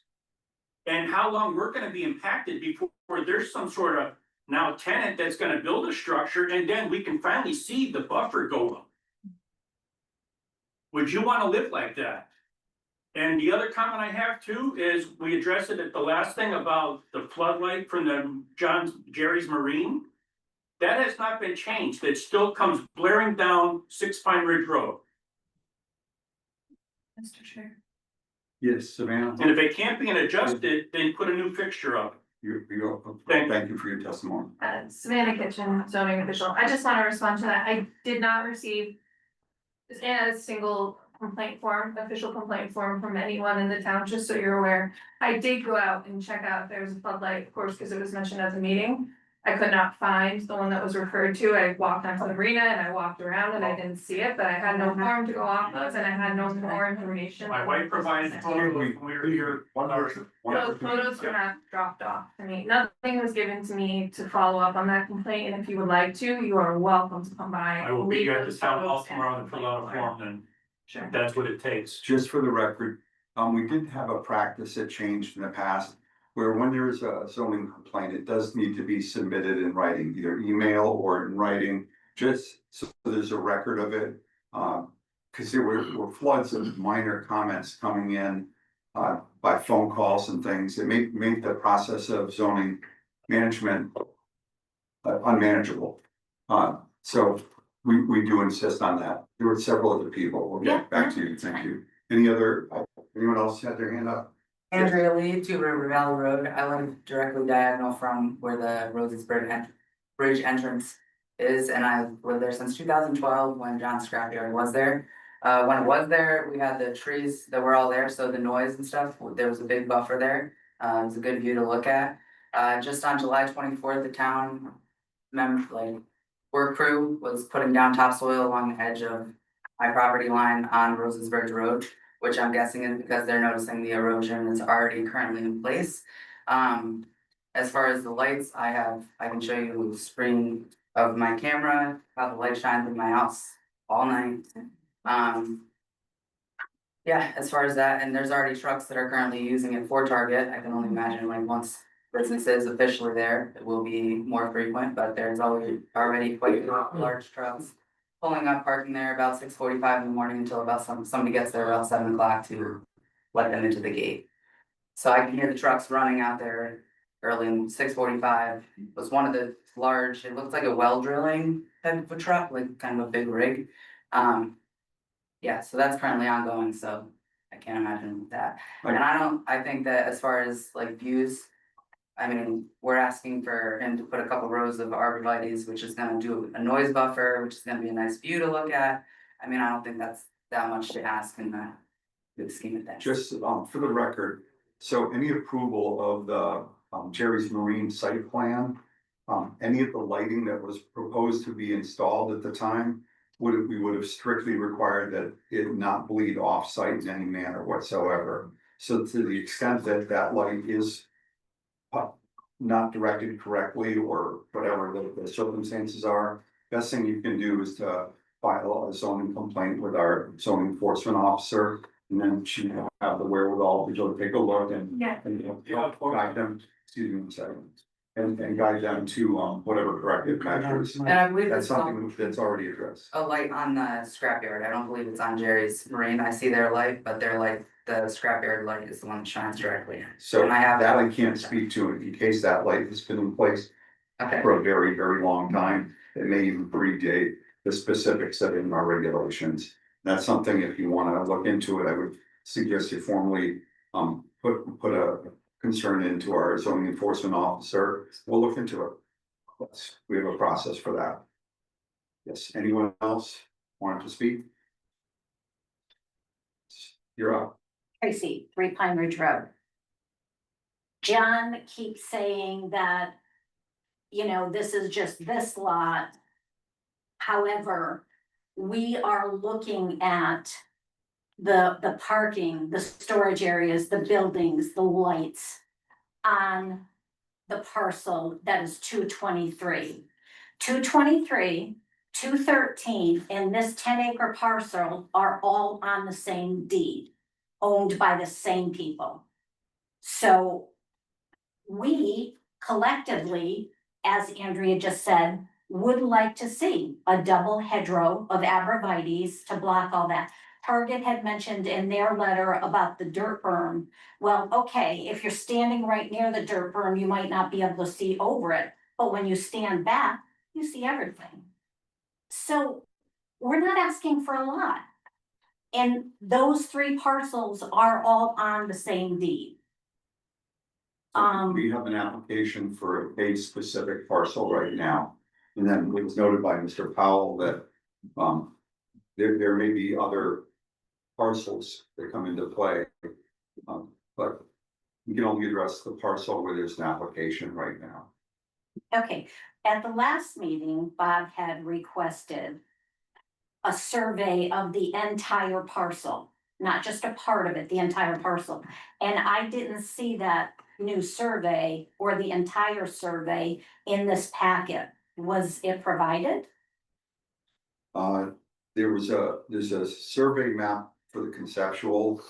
And how long we're gonna be impacted before there's some sort of now tenant that's gonna build a structure, and then we can finally see the buffer go up. Would you wanna live like that? And the other comment I have too is, we addressed it at the last thing about the floodlight from the Jerry's Marine. That has not been changed, it still comes blaring down 6 Pine Ridge Road. Mr. Chair. Yes, Savannah. And if it can't be adjusted, then put a new fixture up. Thank you for your testimony. Savannah Kitchen, zoning official. I just want to respond to that. I did not receive a single complaint form, official complaint form from anyone in the town, just so you're aware. I did go out and check out if there was a floodlight, of course, because it was mentioned at the meeting. I could not find the one that was referred to. I walked onto the marina and I walked around and I didn't see it, but I had no form to go off of and I had no more information. My wife provided it when we were here. Those photos were not dropped off to me. Nothing was given to me to follow up on that complaint, and if you would like to, you are welcome to come by. I will be here at the Leave town those hall photos and tomorrow and fill out a complaint form then, Sure. if that's what it takes. Just for the record, we did have a practice that changed in the past, where when there is a zoning complaint, it does need to be submitted in writing, either email or in writing, just so there's a record of it. Cause there were floods of minor comments coming in by phone calls and things. It made the process of zoning management unmanageable. So we do insist on that. There were several other people. We'll get back to you. Thank you. Anyone else had their hand up? Andrea Lee, 2 River Valley Road. I live directly diagonal from where the Roses Bridge entrance is, and I've lived there since 2012 when John's Scrapyard was there. When it was there, we had the trees that were all there, so the noise and stuff, there was a big buffer there. It was a good view to look at. Just on July 24th, the town work crew was putting down topsoil along the edge of my property line on Roses Bridge Road, which I'm guessing is because they're noticing the erosion that's already currently in place. As far as the lights, I can show you a screen of my camera, how the light shines in my house all night. Yeah, as far as that, and there's already trucks that are currently using it for Target. I can only imagine like once business is officially there, it will be more frequent, but there's already quite large trucks pulling up, parking there about 6:45 in the morning until about somebody gets there about 7 o'clock to let them into the gate. So I can hear the trucks running out there early in 6:45. It was one of the large, it looks like a well drilling type of a truck, like kind of a big rig. Yeah, so that's currently ongoing, so I can't imagine that. And I think that as far as like views, I mean, we're asking for him to put a couple rows of arborvitaes, which is gonna do a noise buffer, which is gonna be a nice view to look at. I mean, I don't think that's that much to ask in the big scheme of things. Just for the record, so any approval of the Jerry's Marine site plan, any of the lighting that was proposed to be installed at the time, we would have strictly required that it not bleed off site in any manner whatsoever. So to the extent that that light is not directed correctly or whatever the circumstances are, best thing you can do is to file a zoning complaint with our zoning enforcement officer And then she will have the wherewithal to go take a look and Yeah. help guide them, excuse me, a second. And guide them to whatever corrective measures. And I believe That's it's on something that's already addressed. a light on the scrapyard. I don't believe it's on Jerry's Marine. I see their light, but their light, the scrapyard light is the one that shines directly. So And I have that I can't speak to in case that light has been in place Okay, for a very, very long time. It may even predate the specifics of it in our regulations. That's something, if you wanna look into it, I would suggest you formally put a concern into our zoning enforcement officer. We'll look into it. Yes, we have a process for that. Yes, anyone else wanted to speak? You're up. Tracy, 3 Pine Ridge Road. John keeps saying that, you know, this is just this lot. However, we are looking at the parking, the storage areas, the buildings, the lights on the parcel that is 223. 223, 213, and this 10-acre parcel are all on the same deed, owned by the same people. So we collectively, as Andrea just said, would like to see a double hedgerow of abrevieties to block all that. Target had mentioned in their letter about the dirt berm. Well, okay, if you're standing right near the dirt berm, you might not be able to see over it, but when you stand back, you see everything. So we're not asking for a lot. And those 3 parcels are all on the same deed. We have an application for a specific parcel right now. And then it was noted by Mr. Powell that there may be other parcels that come into play. But we can only address the parcel where there's an application right now. Okay, at the last meeting, Bob had requested a survey of the entire parcel, not just a part of it, the entire parcel. And I didn't see that new survey or the entire survey in this packet. Was it provided? There's a survey map for the conceptual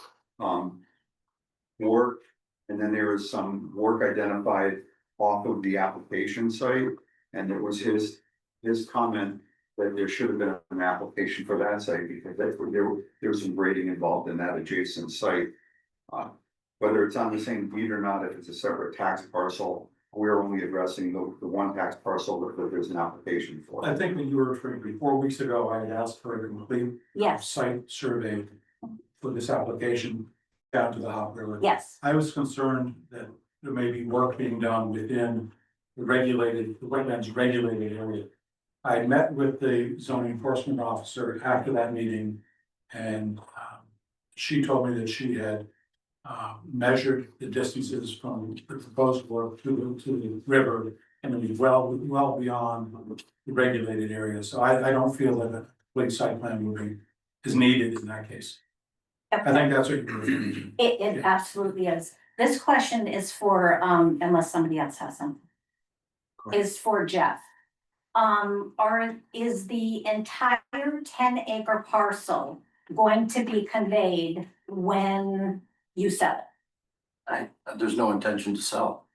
work. And then there is some work identified off of the application site. And it was his comment that there should have been an application for that site because there was some grading involved in that adjacent site. Whether it's on the same deed or not, if it's a separate tax parcel, we're only addressing the one tax parcel that there's an application for. I think when you were referring to 4 weeks ago, I had asked for a complete Yes, site survey for this application down to the Hop River. yes. I was concerned that there may be work being done within the wetlands regulated area. I met with the zoning enforcement officer after that meeting, and she told me that she had measured the distances from the proposed work to the river, and it was well beyond the regulated area. So I don't feel that a complete site plan moving is needed in that case. I think that's what you're referring to. It Yeah. absolutely is. This question is for, unless somebody else has some. Is for Jeff. Is the entire 10-acre parcel going to be conveyed when you sell it? There's no intention to sell.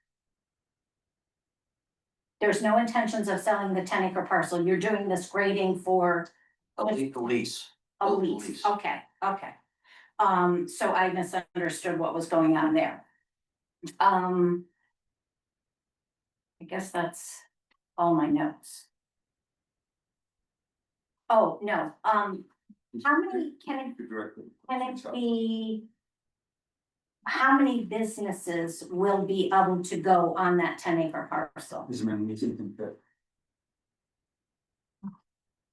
There's no intentions of selling the 10-acre parcel. You're doing this grading for A lease. a lease. Okay, okay. So I misunderstood what was going on there. I guess that's all my notes. Oh, no, how many can it be? How many businesses will be able to go on that 10-acre parcel? As many as you can fit.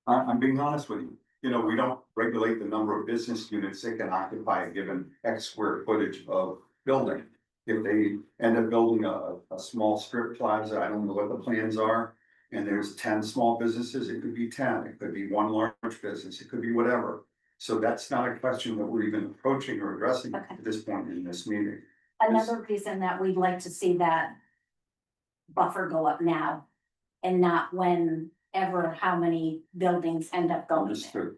I'm being honest with you. You know, we don't regulate the number of business units that can occupy a given X square footage of building. If they end up building a small strip plaza, I don't know what the plans are. And there's 10 small businesses, it could be 10, it could be one large business, it could be whatever. So that's not a question that we're even approaching or addressing Okay. at this point in this meeting. Another reason that we'd like to see that buffer go up now and not whenever, how many buildings end up going there. Understood,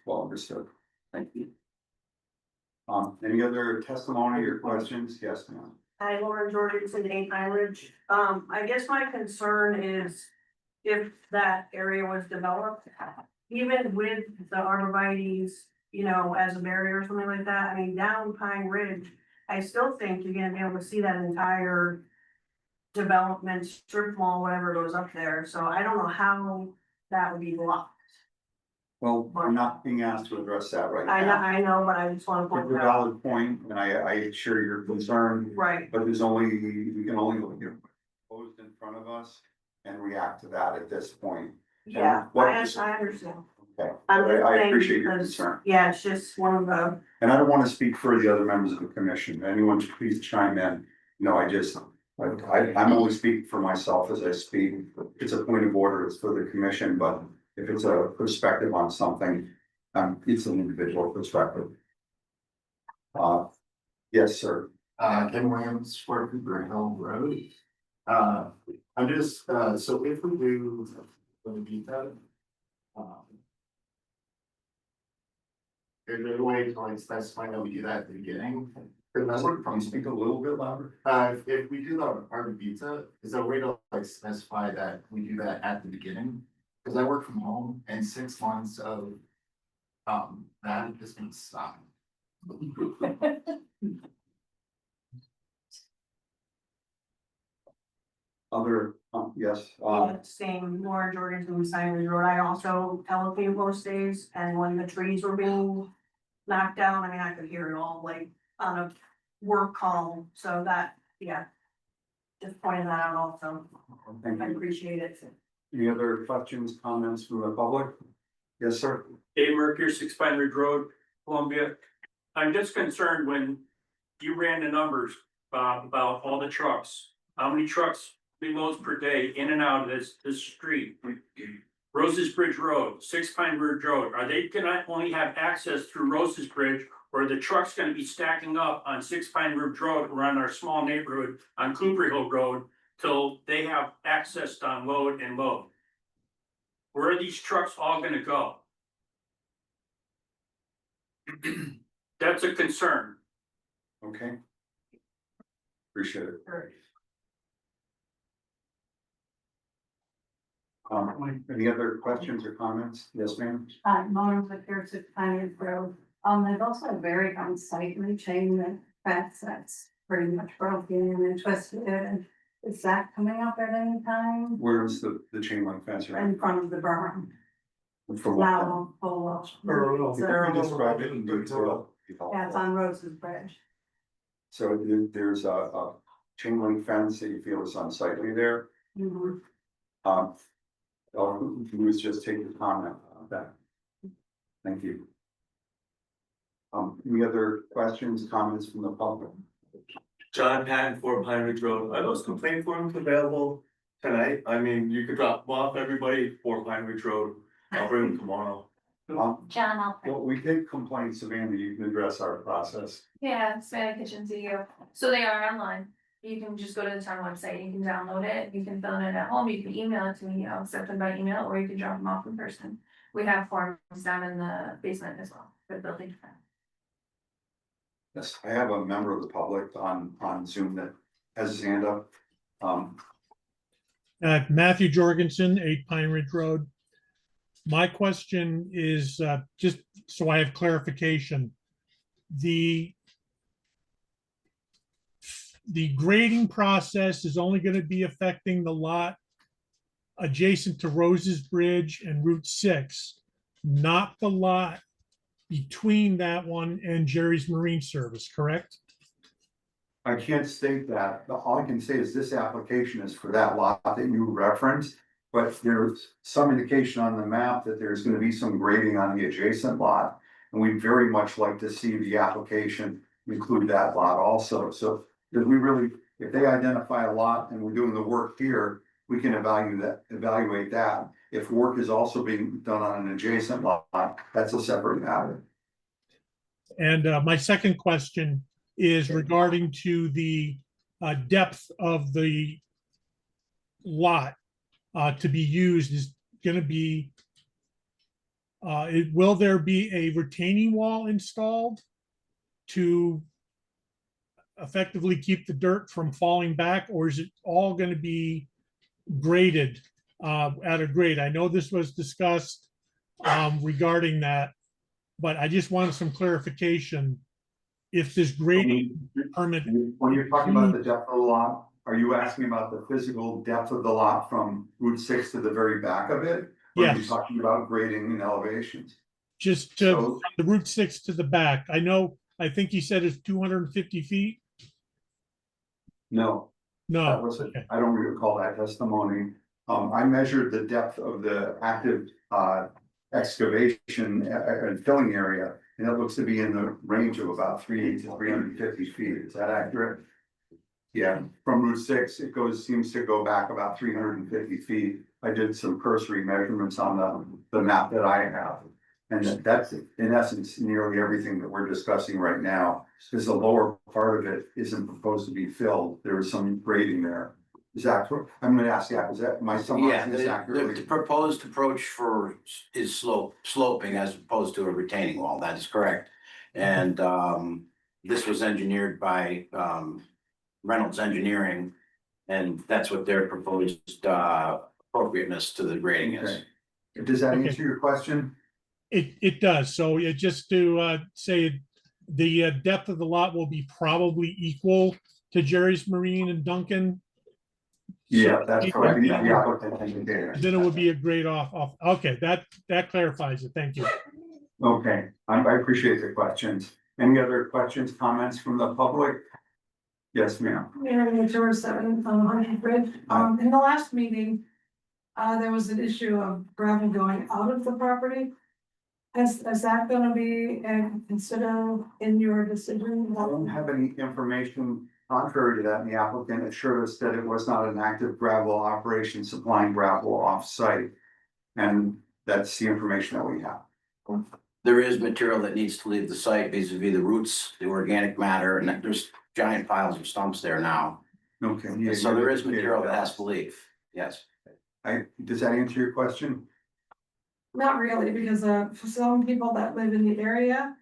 well understood. Thank you. Any other testimony or questions? Yes, ma'am. Hi, Lauren Jorgensen, 8 Pine Ridge. I guess my concern is if that area was developed, even with the arborvitae's, you know, as a barrier or something like that, I mean, down Pine Ridge, I still think you're gonna be able to see that entire development, strip mall, whatever goes up there. So I don't know how that would be blocked. Well, we're not being asked to address that right I know, now. I know, but I just wanna It's point a it out. valid point, and I share your concern, Right, but there's only, we can only look at what's posed in front of us and react to that at this point. yeah, what- I understand. Okay, I'm just I saying appreciate your because- concern. Yeah, it's just one of the, And I don't want to speak for the other members of the commission. Anyone please chime in. You know, I'm only speaking for myself as I speak. It's a point of order, it's for the commission, but if it's a perspective on something, it's an individual perspective. Yes, sir. Ken Williams, 4 Cooper Hill Road. I'm just, so if we do, the veto, is there a way to like specify that we do that at the beginning? Can you speak a little bit louder? If we do the art vita, is there a way to like specify that we do that at the beginning? Cause I work from home and 6 months of, that just been stopped. Other, yes, same Lauren Jorgensen, Simon Road. I also allocate most days, and when the trees were being knocked down, I mean, I could hear it all like on a work call, so that, yeah. Just pointing that out also. thank I you. appreciate it. Any other questions, comments from the public? Yes, sir. Dave Mercury, 6 Pine Ridge Road, Columbia. I'm just concerned when you ran the numbers, Bob, about all the trucks. How many trucks, big loads per day in and out of this street? Roses Bridge Road, 6 Pine Ridge Road, are they gonna only have access through Roses Bridge? Or are the trucks gonna be stacking up on 6 Pine Ridge Road around our small neighborhood on Cooper Hill Road till they have access to unload and load? Where are these trucks all gonna go? That's a concern. Okay. Appreciate it. Any other questions or comments? Yes, ma'am. Lauren with here to Pioneer Grove. There's also a very unsightly chain link fence that's pretty much broken and twisted. And is that coming up at any time? Where's the chain link fence? In front of the berm? For what? Now, oh, well. Can you describe it in detail? Yeah, it's on Rose's Bridge. So there's a chain link fence that you feel is unsightly there. Mhm. Who was just taking a comment on that? Thank you. Any other questions, comments from the public? John Patton, 4 Pine Ridge Road. Are those complaint forms available tonight? I mean, you could drop them off, everybody, 4 Pine Ridge Road. I'll bring them tomorrow. John, I'll. Well, we take complaints, Amanda, you can address our process. Yeah, Savannah Kitchen CEO. So they are online. You can just go to the town website, you can download it, you can fill it in at home, you can email it to me, I'll accept them by email, or you can drop them off in person. We have forms down in the basement as well, for the building. Yes, I have a member of the public on Zoom that has his hand up. Matthew Jorgensen, 8 Pine Ridge Road. My question is, just so I have clarification, the grading process is only going to be affecting the lot adjacent to Rose's Bridge and Route 6, not the lot between that one and Jerry's Marine Service, correct? I can't state that. All I can say is this application is for that lot that you referenced. But there's some indication on the map that there's gonna be some grading on the adjacent lot. And we'd very much like to see the application include that lot also. So, because we really, if they identify a lot and we're doing the work here, we can evaluate that. If work is also being done on an adjacent lot, that's a separate matter. And my second question is regarding to the depth of the lot to be used is going to be, will there be a retaining wall installed? to effectively keep the dirt from falling back, or is it all going to be graded at a grade? I know this was discussed regarding that, but I just wanted some clarification. If this grading permit, When you're talking about the depth of the lot, are you asking about the physical depth of the lot from Route 6 to the very back of it? Or are you yes, talking about grading and elevations? just to So- the Route 6 to the back. I think he said it's 250 feet. No, that No, was, okay. I don't recall that testimony. I measured the depth of the active excavation and filling area, and it looks to be in the range of about 380 to 350 feet. Is that accurate? Yeah, from Route 6, it seems to go back about 350 feet. I did some cursory measurements on the map that I have. And that's in essence nearly everything that we're discussing right now. Because the lower part of it isn't proposed to be filled. There is some grading there. Is that correct? I'm gonna ask, yeah, is that my Yeah, summarizing this the accurately? proposed approach is sloping as opposed to a retaining wall, that is correct. And this was engineered by Reynolds Engineering. And that's what their proposed appropriateness to the grading is. Okay. Does that Okay. answer your question? It does. So just to say the depth of the lot will be probably equal to Jerry's Marine and Duncan. Yeah, So that's correct. The applicant indicated. then it would be a grade off. Okay, that clarifies it. Thank you. Okay, I appreciate the questions. Any other questions, comments from the public? Yes, ma'am. Mary George 7 on Hunting Bridge. In the last meeting, there was an issue of gravel going out of the property. Is that gonna be considered in your decision? I don't have any information contrary to that, and the applicant assured us that it was not an active gravel operation supplying gravel off-site. And that's the information that we have. There is material that needs to leave the site vis-a-vis the roots, the organic matter, and there's giant piles of stumps there now. Okay. Yeah, So you're there is indicated material that that. has to leave, yes. Does that answer your question? Not really, because for some people that live in the area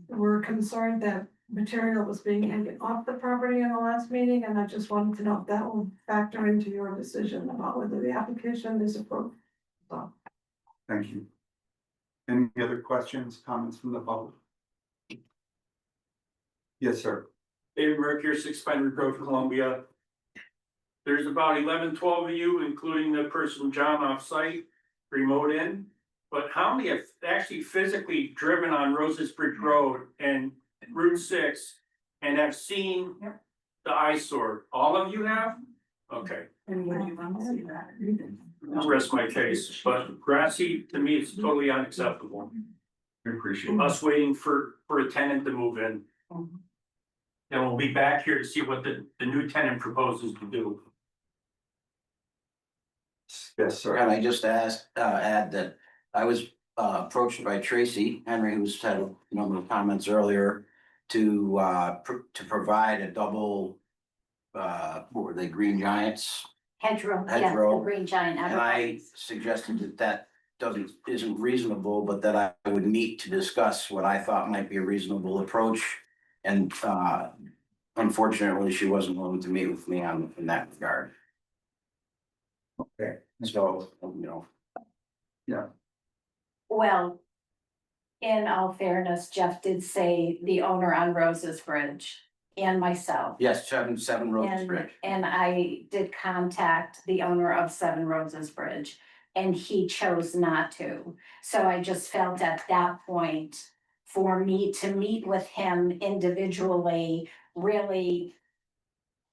were concerned that material was being taken off the property in the last meeting, and I just wanted to know if that will factor into your decision about whether the application is approved. So. Thank you. Any other questions, comments from the public? Yes, sir. David Mercury, 6 Pine Ridge Road, Columbia. There's about 11, 12 of you, including the person John off site, remote in. But how many have actually physically driven on Roses Bridge Road and Route 6 and have seen the eyesore? All of you have? Okay, And when you want to see that. I'll rest my case, but grassy, to me, it's totally unacceptable. I appreciate it. Us waiting for a tenant to move in. And we'll be back here to see what the new tenant proposes to do. Yes, sir. Can I just add that I was approached by Tracy Henry, who's had a number of comments earlier, to provide a double, what were they, Green Giants? Hedgerow, yeah, the Hedgerow. green giant. And I suggested that isn't reasonable, but that I would meet to discuss what I thought might be a reasonable approach. And unfortunately, she wasn't willing to meet with me in that regard. Okay. So, Yeah. Well, in all fairness, Jeff did say the owner on Rose's Bridge and myself. yes, seven Roses And, Bridge. and I did contact the owner of 7 Roses Bridge, and he chose not to. So I just felt at that point, for me to meet with him individually really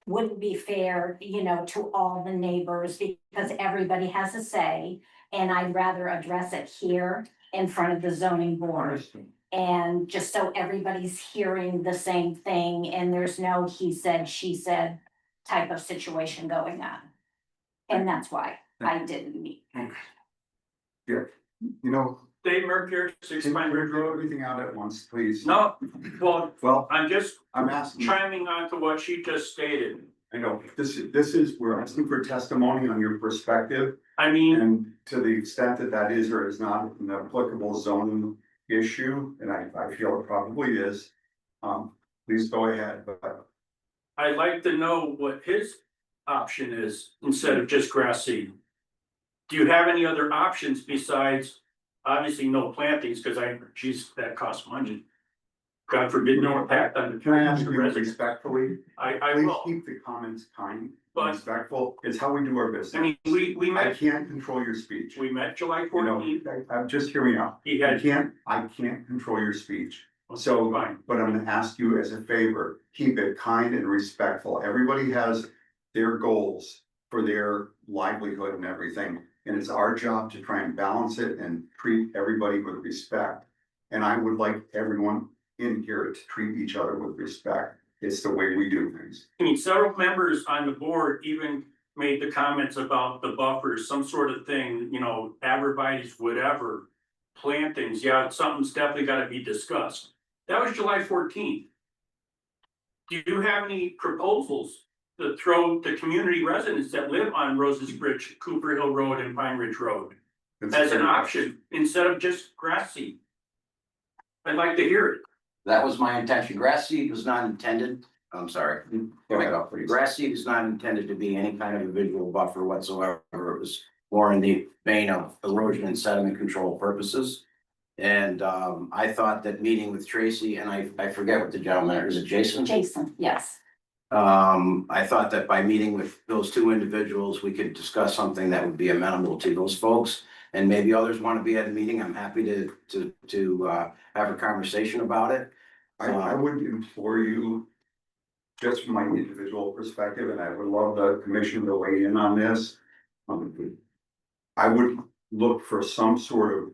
wouldn't be fair, to all the neighbors, because everybody has a say. And I'd rather address it here in front of the zoning board. And just so everybody's hearing the same thing and there's no he said, she said type of situation going on. And that's why I didn't meet. Yeah, Dave Mercury, 6 can Pine you Ridge read Road. everything out at once, please? No, well, Well, I'm just I'm asking. chiming on to what she just stated. I know, this is, we're asking for testimony on your perspective. I mean, And to the extent that that is or is not an applicable zoning issue, and I feel it probably is. Please go ahead, but I'd like to know what his option is instead of just grass seed. Do you have any other options besides, obviously, no plantings, because geez, that costs money. God forbid, no impact on the. can I ask the you residents. respectfully? I Please will, keep the comments kind, But- respectful. It's how we do our business. I mean, we I met, can't control your speech. we met July You know, 14th. I'm just hearing me out. He I had, can't control your speech. So, fine. but I'm gonna ask you as a favor, keep it kind and respectful. Everybody has their goals for their livelihood and everything. And it's our job to try and balance it and treat everybody with respect. And I would like everyone in here to treat each other with respect. It's the way we do things. I mean, several members on the board even made the comments about the buffers, some sort of thing, you know, arborvitae's, whatever. Plantings, yeah, something's definitely gotta be discussed. That was July 14th. Do you have any proposals to throw the community residents that live on Roses Bridge, Cooper Hill Road and Pine Ridge Road as an option instead of just grass seed? I'd like to hear it. That was my intention. Grass seed was not intended, I'm sorry. Go ahead, please. Grass seed is not intended to be any kind of a visual buffer whatsoever. It was more in the vein of erosion and sediment control purposes. And I thought that meeting with Tracy, and I forget what the gentleman, is it Jason? Jason, yes. I thought that by meeting with those two individuals, we could discuss something that would be amenable to those folks. And maybe others want to be at a meeting. I'm happy to have a conversation about it. I would implore you, just from my individual perspective, and I would love the commission to weigh in on this. I would look for some sort of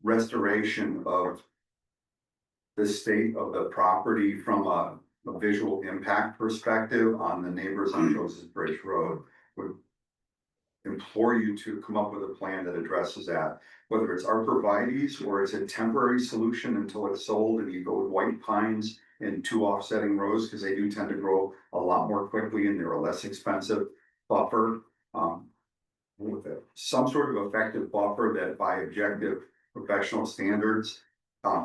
restoration of the state of the property from a visual impact perspective on the neighbors on Roses Bridge Road. Would implore you to come up with a plan that addresses that, whether it's arborvitae's or it's a temporary solution until it's sold and you go with white pines and two offsetting rows, because they do tend to grow a lot more quickly and they're a less expensive buffer. With some sort of effective buffer that by objective professional standards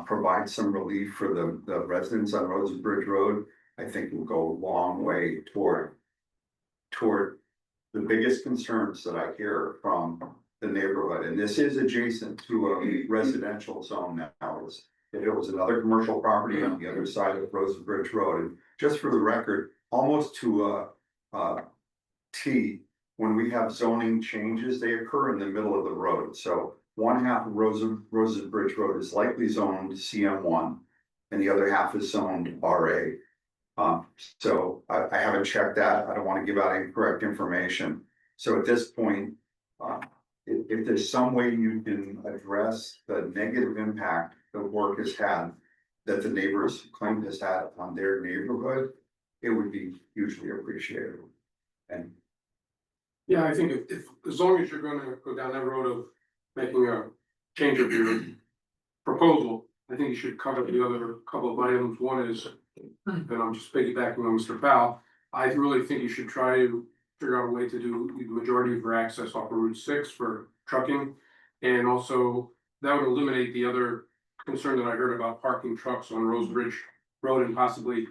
provides some relief for the residents on Roses Bridge Road, I think will go a long way toward the biggest concerns that I hear from the neighborhood. And this is adjacent to a residential zone now. If it was another commercial property on the other side of Roses Bridge Road, and just for the record, almost to a T, when we have zoning changes, they occur in the middle of the road. So one half of Roses Bridge Road is likely zoned CM1 and the other half is zoned RA. So I haven't checked that. I don't want to give out incorrect information. So at this point, if there's some way you can address the negative impact the work has had, that the neighbors claim has had on their neighborhood, it would be hugely appreciated. And Yeah, I think if, as long as you're gonna go down that road of making a change of your proposal, I think you should cover the other couple of items. One is, and I'm just piggybacking on Mr. Powell, I really think you should try to figure out a way to do the majority of your access off of Route 6 for trucking. And also, that would eliminate the other concern that I heard about parking trucks on Rose Ridge Road and possibly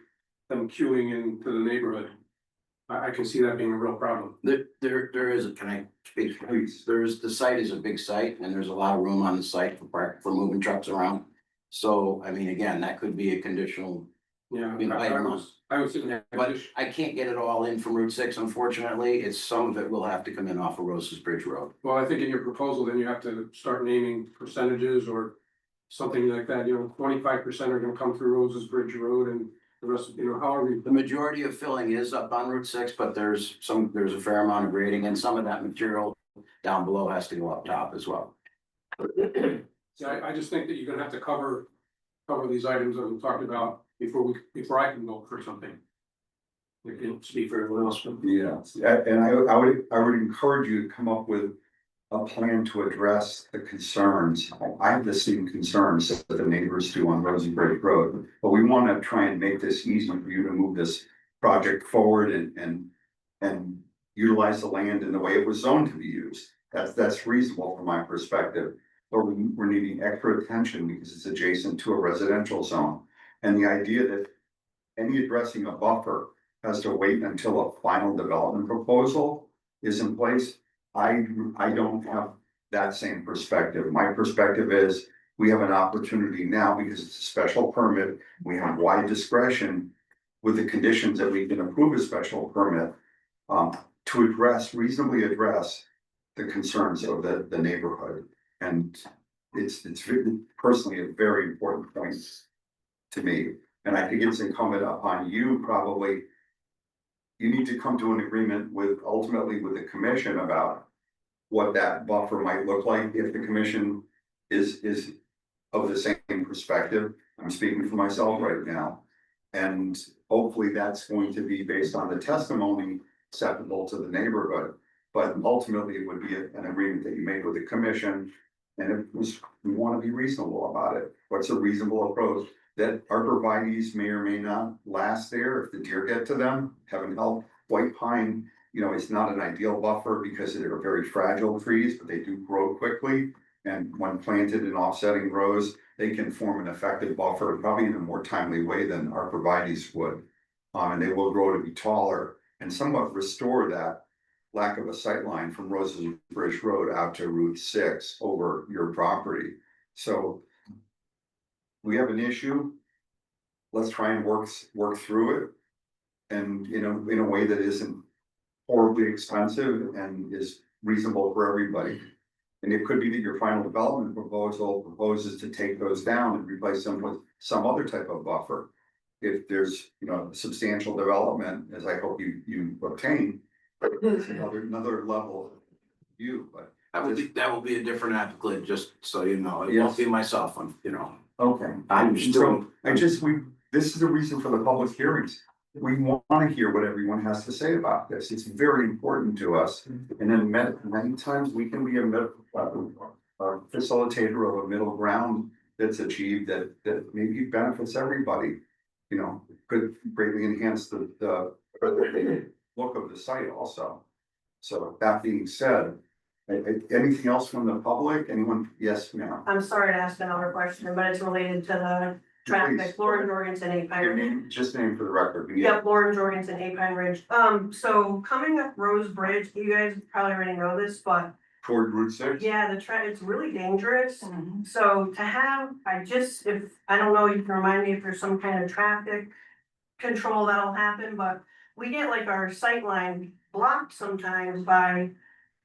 them queuing into the neighborhood. I can see that being a real problem. There is, can I speak? Please. The site is a big site and there's a lot of room on the site for moving trucks around. So, I mean, again, that could be a conditional. Yeah, I was sitting there. But I can't get it all in from Route 6, unfortunately. It's some of it will have to come in off of Roses Bridge Road. Well, I think in your proposal, then you have to start naming percentages or something like that, 25% are gonna come through Roses Bridge Road and the rest, however. The majority of filling is up on Route 6, but there's a fair amount of grading and some of that material down below has to go up top as well. See, I just think that you're gonna have to cover these items that we talked about before I can go for something. You can speak for everyone else. yeah, and I would encourage you to come up with a plan to address the concerns. I have the same concerns that the neighbors do on Rosie Bridge Road, but we want to try and make this easy for you to move this project forward and utilize the land in the way it was zoned to be used. That's reasonable from my perspective, but we're needing extra attention because it's adjacent to a residential zone. And the idea that any addressing a buffer has to wait until a final development proposal is in place. I don't have that same perspective. My perspective is we have an opportunity now because it's a special permit. We have wide discretion with the conditions that we can approve a special permit to reasonably address the concerns of the neighborhood. And it's personally a very important point to me. And I think it's incumbent upon you probably. You need to come to an agreement ultimately with the commission about what that buffer might look like if the commission is of the same perspective. I'm speaking for myself right now. And hopefully that's going to be based on the testimony acceptable to the neighborhood. But ultimately it would be an agreement that you make with the commission. And we want to be reasonable about it. What's a reasonable approach? That arborvitaes may or may not last there if the deer get to them. Heaven help, white pine, it's not an ideal buffer because they're very fragile trees, but they do grow quickly. And when planted in offsetting rows, they can form an effective buffer, probably in a more timely way than arborvitaes would. And they will grow to be taller and somewhat restore that lack of a sight line from Roses Bridge Road out to Route 6 over your property. So we have an issue. Let's try and work through it. And in a way that isn't horribly expensive and is reasonable for everybody. And it could be that your final development proposal proposes to take those down and replace them with some other type of buffer. If there's, substantial development, as I hope you obtain, it's another level of view, but. That will be a different applicant, just so you know, it Yes. won't be myself, Okay. This is the reason for the public hearings. We want to hear what everyone has to say about this. It's very important to us. And then many times we can be a facilitator of a middle ground that's achieved that maybe benefits everybody. Could greatly enhance the look of the site also. So that being said, anything else from the public? Anyone? Yes, ma'am. I'm sorry to ask another question, but it's related to the traffic, Please. Lauren Jorgensen, 8 Pine Your Ridge. name, just name for the record. Yep, Lauren Jorgensen, 8 Pine Ridge. So coming up Rose Bridge, you guys probably already know this, but Toward Route 6? yeah, it's really dangerous. So to have, if, I don't know, you can remind me if there's some kind of traffic control that'll happen, but we get like our sight line blocked sometimes by,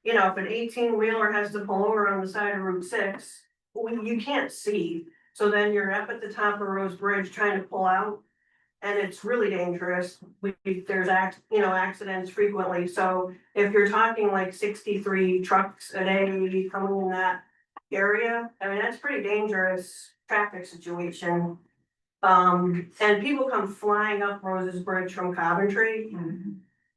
if an 18-wheeler has to pull over on the side of Route 6, you can't see. So then you're up at the top of Rose Bridge trying to pull out, and it's really dangerous. There's accidents frequently. So if you're talking like 63 trucks a day coming in that area, I mean, that's pretty dangerous traffic situation. And people come flying up Rose's Bridge from Coventry.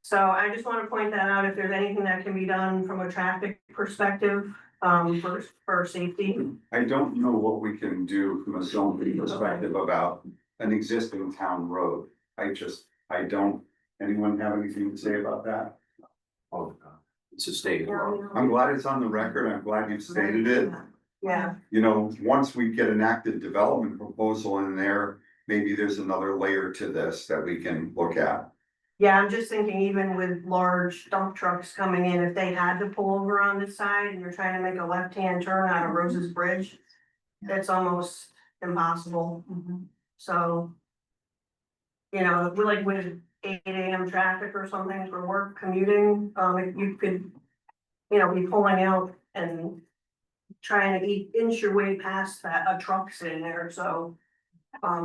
So I just want to point that out, if there's anything that can be done from a traffic perspective, for safety. I don't know what we can do from a zoning perspective about an existing town road. I don't, anyone have anything to say about that? Oh, it's a state road. I'm glad it's on the record. I'm glad you've stated it. Yeah. Once we get an active development proposal in there, maybe there's another layer to this that we can look at. Yeah, I'm just thinking even with large dump trucks coming in, if they had to pull over on this side and you're trying to make a left-hand turn out of Rose's Bridge, it's almost impossible. So, like with 8 AM traffic or something for work commuting, you could, be pulling out and trying to inch your way past that, a truck's in there, so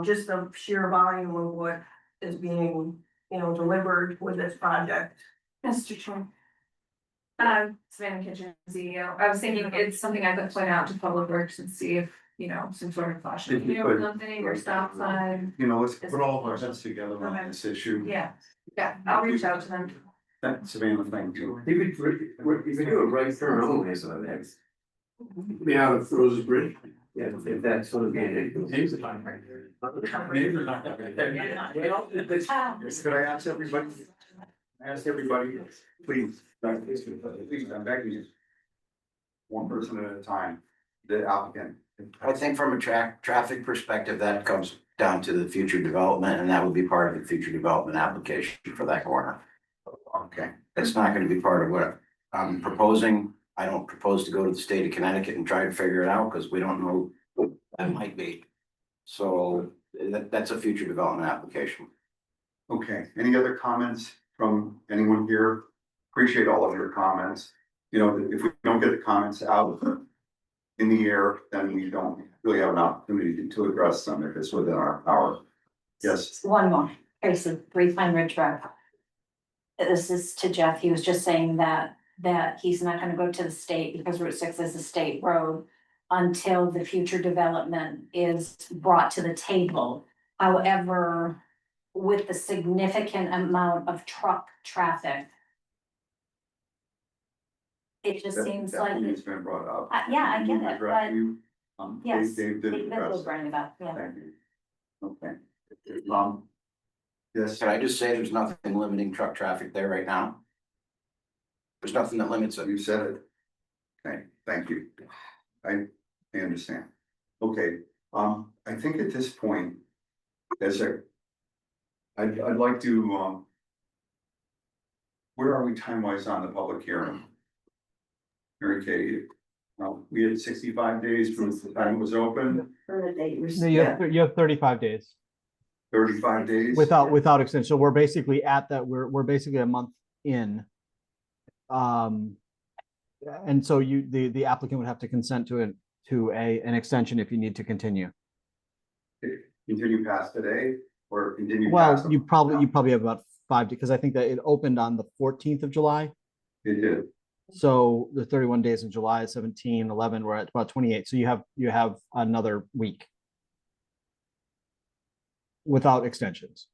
just the sheer volume of what is being delivered with this project. Mr. Chair. Savannah Kitchen, CEO. I was thinking it's something I could point out to Public Works and see if, some sort of flashing, If you could. something or stop sign. Let's put all of our heads together on Okay. this issue. Yeah, I'll reach out to them. Savannah, thank you. You could do a right turn only, so that's. Be out of Roses Bridge. Yeah, if that's sort of. Could I ask everybody? Please, I'm begging you. One person at a time, the applicant. I think from a traffic perspective, that comes down to the future development, and that would be part of the future development application for that corner. Okay, It's not gonna be part of what I'm proposing. I don't propose to go to the state of Connecticut and try to figure it out, because we don't know what that might be. So that's a future development application. okay. Any other comments from anyone here? Appreciate all of your comments. You know, if we don't get the comments out in the air, then we don't really have an opportunity to address them if it's within our power. Yes, One more, Tracy, 3 Pine Ridge Road. This is to Jeff, he was just saying that he's not gonna go to the state because Route 6 is a state road until the future development is brought to the table. However, with the significant amount of truck traffic, it just seems that like, it's been brought up. yeah, I get it, Address but you. yes, Dave did David address will it. bring it up, yeah. Thank you. Okay. Yes, Can I just say there's nothing limiting truck traffic there right now? There's nothing that limits it. you said it. Okay, thank you. I understand. Okay, I think at this point, I'd like to, where are we time-wise on the public hearing? Mary Kay, we had 65 days from the time it was open, For the date. No, you have 35 days 35 days. without extension. So we're basically at that, we're basically a month in. And so the applicant would have to consent to an extension if you need to continue. Continue past today or continue Well, past. you probably have about 5, because I think that it opened on the 14th of July. It did. So the 31 days in July is 17, 11, we're at about 28. So you have another week without extensions.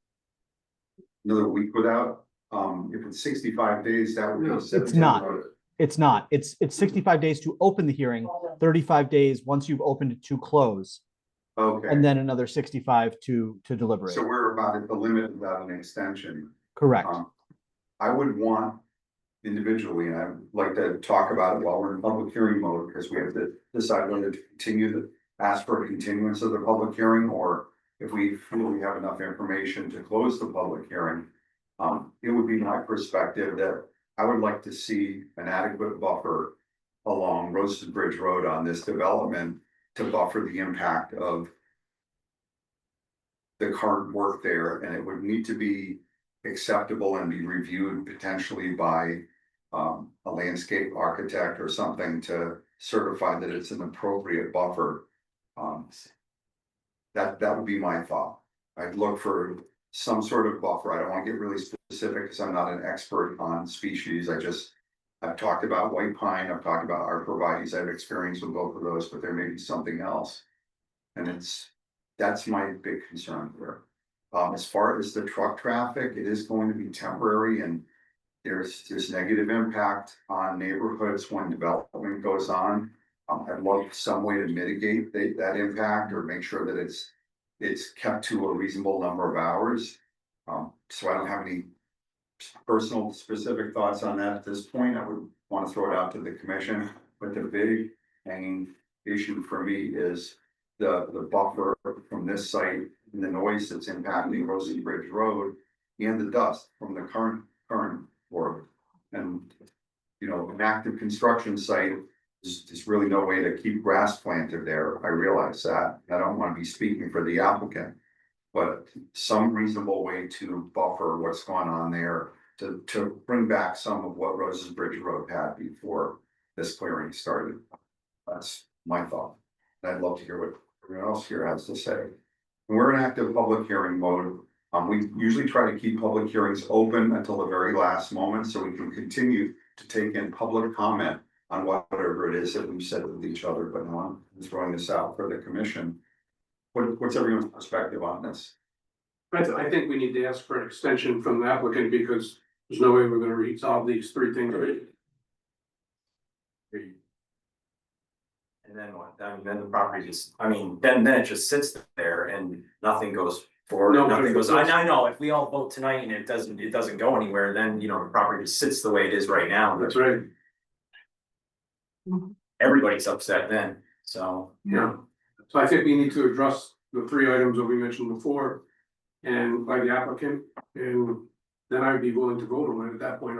Another week without, if it's 65 days, that would be. It's not. It's not. It's 65 days to open the hearing, 35 days once you've opened it to close, Okay. and then another 65 to deliberate. So we're about at the limit without an extension. Correct. I would want individually, and I'd like to talk about it while we're in public hearing mode, because we have to decide whether to continue to ask for a continuance of the public hearing, or if we feel we have enough information to close the public hearing. It would be my perspective that I would like to see an adequate buffer along Roses Bridge Road on this development to buffer the impact of the current work there, and it would need to be acceptable and be reviewed potentially by a landscape architect or something to certify that it's an appropriate buffer. That would be my thought. I'd look for some sort of buffer. I don't want to get really specific because I'm not an expert on species. I've talked about white pine, I've talked about arborvitaes, I have experience with both of those, but there may be something else. And that's my big concern here. As far as the truck traffic, it is going to be temporary, and there's negative impact on neighborhoods when development goes on. I'd love some way to mitigate that impact or make sure that it's kept to a reasonable number of hours. So I don't have any personal specific thoughts on that at this point. I would want to throw it out to the commission, but the big hanging issue for me is the buffer from this site and the noise that's impacting Roses Bridge Road and the dust from the current work. And, you know, an active construction site, there's really no way to keep grass planted there. I realize that. I don't want to be speaking for the applicant, but some reasonable way to buffer what's going on there to bring back some of what Roses Bridge Road had before this clearing started. That's my thought. And I'd love to hear what everyone else here has to say. We're in active public hearing mode. We usually try to keep public hearings open until the very last moment so we can continue to take in public comment on whatever it is that we've said with each other, but now I'm throwing this out for the commission. What's everyone's perspective on this? I think we need to ask for an extension from the applicant because there's no way we're gonna resolve these 3 things. And then what, then the property just, then it just sits there and nothing goes forward, No, nothing goes, but- I know, if we all vote tonight and it doesn't go anywhere, then, the property just sits the way it is right now. That's right. Everybody's upset then, so. Yeah. So I think we need to address the three items that we mentioned before. And by the applicant, and then I'd be willing to vote on it at that point.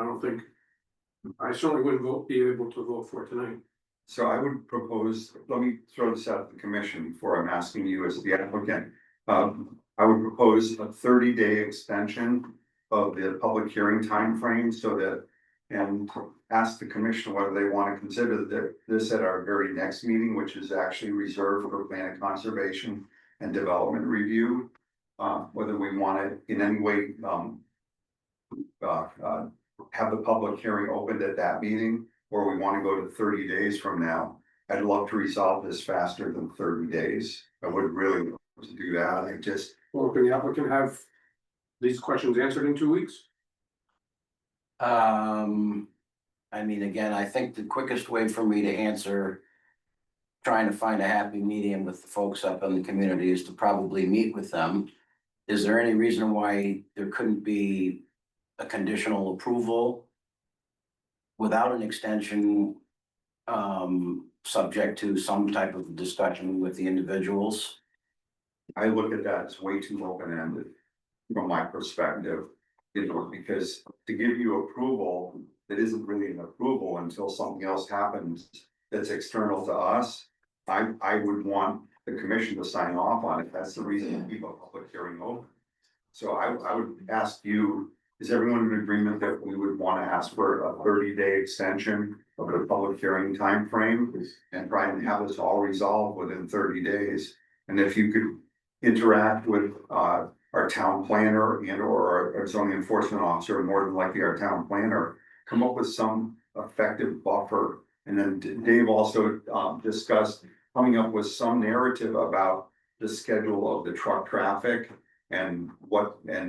I certainly wouldn't be able to vote for it tonight. So I would propose, let me throw this out to the commission before I'm asking you as the applicant. I would propose a 30-day extension of the public hearing timeframe so that, and ask the commission whether they want to consider this at our very next meeting, which is actually reserved for land conservation and development review. Whether we want to in any way, have the public hearing opened at that meeting, or we want to go to 30 days from now. I'd love to resolve this faster than 30 days. I would really love to do that. I just. Well, can the applicant have these questions answered in 2 weeks? I mean, again, I think the quickest way for me to answer. Trying to find a happy medium with the folks up in the community is to probably meet with them. Is there any reason why there couldn't be a conditional approval? Without an extension, subject to some type of discussion with the individuals? I look at that as way too open-ended from my perspective, because to give you approval, that isn't really an approval until something else happens that's external to us. I would want the commission to sign off on it. That's the reason we keep a public hearing open. So I would ask you, is everyone in agreement that we would want to ask for a 30-day extension of the public hearing timeframe and try and have this all resolved within 30 days? And if you could interact with our town planner and or our zoning enforcement officer, more than likely our town planner, come up with some effective buffer. And then Dave also discussed coming up with some narrative about the schedule of the truck traffic and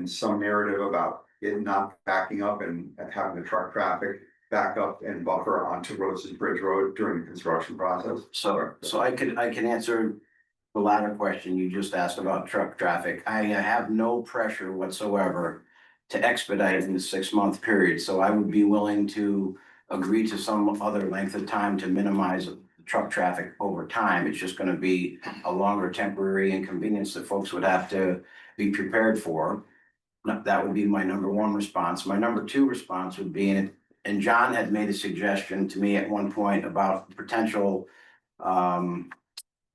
some narrative about it not backing up and having the truck traffic back up and buffer onto Roses Bridge Road during the construction process. So I can answer the latter question you just asked about truck traffic. I have no pressure whatsoever to expedite in the 6-month period, so I would be willing to agree to some other length of time to minimize the truck traffic over time. It's just gonna be a longer temporary inconvenience that folks would have to be prepared for. That would be my number one response. My number two response would be, and John had made a suggestion to me at one point about potential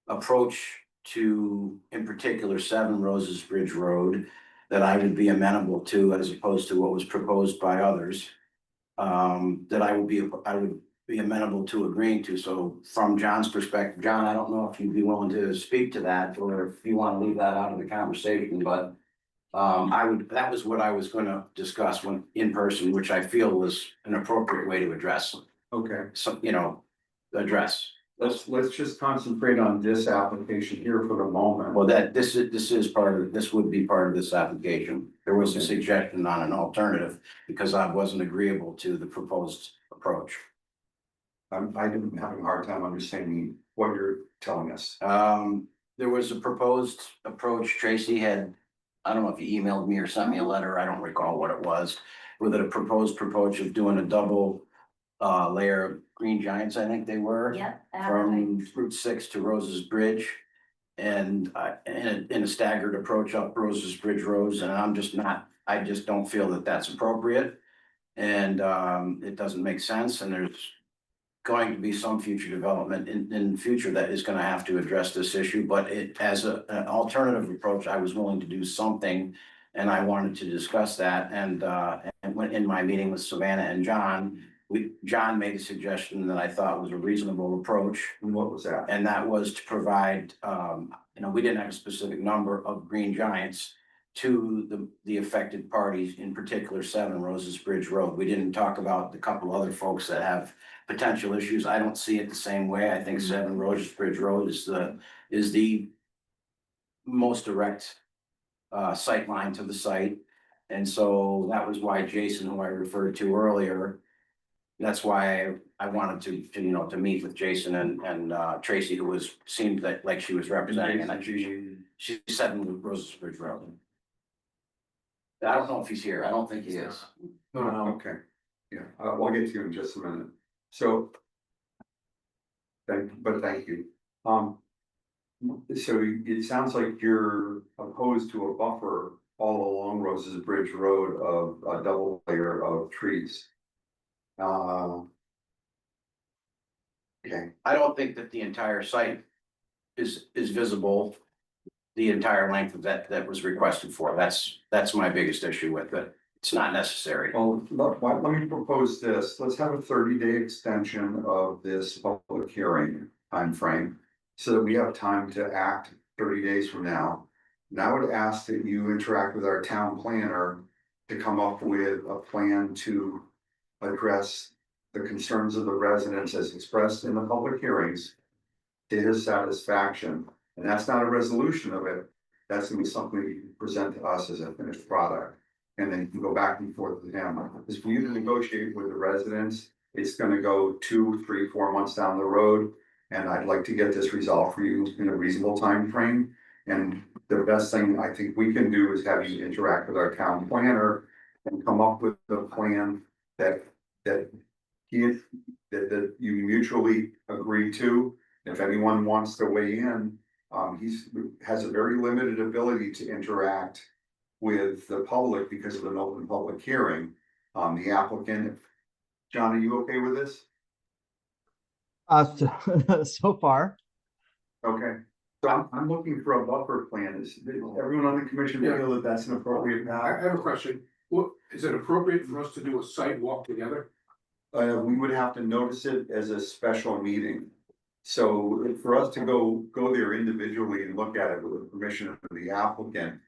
approach to, in particular, 7 Roses Bridge Road, that I would be amenable to as opposed to what was proposed by others. That I would be amenable to agreeing to. So from John's perspective, John, I don't know if you'd be willing to speak to that or if you want to leave that out of the conversation, but that was what I was gonna discuss when in person, which I feel was an appropriate way to address. Okay. So, address. Let's just concentrate on this application here for the moment. Well, this would be part of this application. There was a suggestion on an alternative because I wasn't agreeable to the proposed approach. I didn't have a hard time understanding what you're telling us. There was a proposed approach. Tracy had, I don't know if he emailed me or sent me a letter, I don't recall what it was, with a proposed approach of doing a double layer of green giants, I think they were. Yep. From Route 6 to Roses Bridge. And in a staggered approach up Roses Bridge Roads, and I just don't feel that that's appropriate. And it doesn't make sense, and there's going to be some future development in the future that is gonna have to address this issue, but as an alternative approach, I was willing to do something. And I wanted to discuss that, and when in my meeting with Savannah and John, John made a suggestion that I thought was a reasonable approach. And what was that? And that was to provide, we didn't have a specific number of green giants to the affected parties, in particular 7 Roses Bridge Road. We didn't talk about the couple other folks that have potential issues. I don't see it the same way. I think 7 Roses Bridge Road is the most direct sight line to the site. And so that was why Jason, who I referred to earlier, that's why I wanted to meet with Jason and Tracy, who seemed like she was representing, and she said in Roses Bridge Road. I don't know if he's here. I don't think he is. Okay, yeah, we'll get to you in just a minute. So. Thank you. So it sounds like you're opposed to a buffer all along Rose's Bridge Road of a double layer of trees. Okay, I don't think that the entire site is visible. The entire length of that was requested for. That's my biggest issue with it. It's not necessary. well, let me propose this. Let's have a 30-day extension of this public hearing timeframe. So that we have time to act 30 days from now. And I would ask that you interact with our town planner to come up with a plan to address the concerns of the residents as expressed in the public hearings to his satisfaction. And that's not a resolution of it. That's gonna be something you can present to us as a finished product. And then you can go back and forth with him. Because for you to negotiate with the residents, it's gonna go 2, 3, 4 months down the road. And I'd like to get this resolved for you in a reasonable time frame. And the best thing I think we can do is have you interact with our town planner and come up with a plan that he, that you mutually agree to. If anyone wants to weigh in, has a very limited ability to interact with the public because of an open public hearing. The applicant, John, are you okay with this? So far, Okay, so I'm looking for a buffer plan. Is everyone on the commission feel that that's an appropriate? I have a question. What, is it appropriate for us to do a site walk together? We would have to notice it as a special meeting. So for us to go there individually and look at it with the permission of the applicant,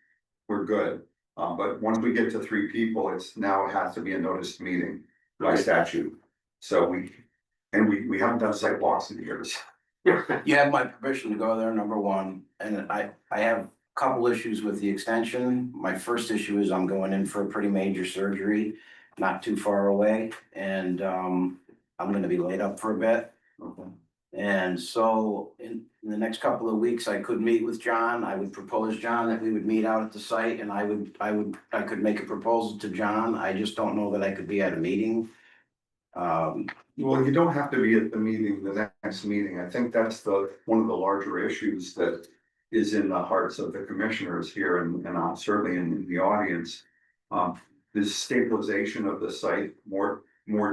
we're good. But once we get to 3 people, it has to be a noticed meeting by statute. So we haven't done site walks in years. You have my permission to go there, number one, and I have a couple issues with the extension. My first issue is I'm going in for a pretty major surgery, not too far away, and I'm gonna be laid up for a bit. Okay. And so in the next couple of weeks, I could meet with John. I would propose, John, that we would meet out at the site, and I could make a proposal to John. I just don't know that I could be at a meeting. Well, you don't have to be at the meeting, the next meeting. I think that's one of the larger issues that is in the hearts of the commissioners here and certainly in the audience. This stabilization of the site, more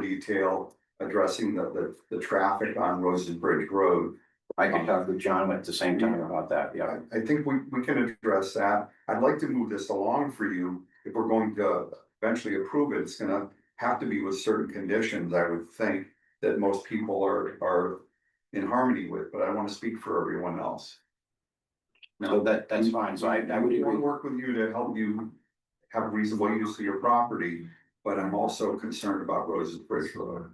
detail, addressing the traffic on Rosenbridge Road. I could talk with John at the same time about that, yeah. I think we can address that. I'd like to move this along for you. If we're going to eventually approve it, it's gonna have to be with certain conditions, I would think, that most people are in harmony with, but I want to speak for everyone else. So that's fine, so I would want agree. to work with you to help you have a reasonable use of your property, but I'm also concerned about Rosenbridge Road.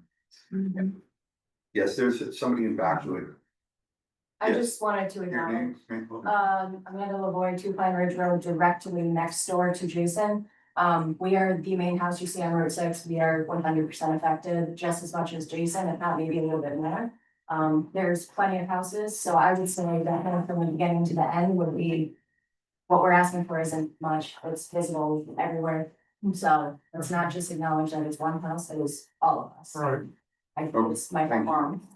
Yes, there's somebody in back with it. I Yes. just wanted to Your acknowledge, name? Amanda Lavoy, 2 Pine Ridge Road, directly next door to Jason. We are the main house you see on Route 6. We are 100% affected, just as much as Jason, if not maybe a little bit more. There's plenty of houses, so I would say that kind of from the beginning to the end would be what we're asking for isn't much. It's visible everywhere. So let's not just acknowledge that it's one house, it is all of us. Right. It's my Thank you. farm.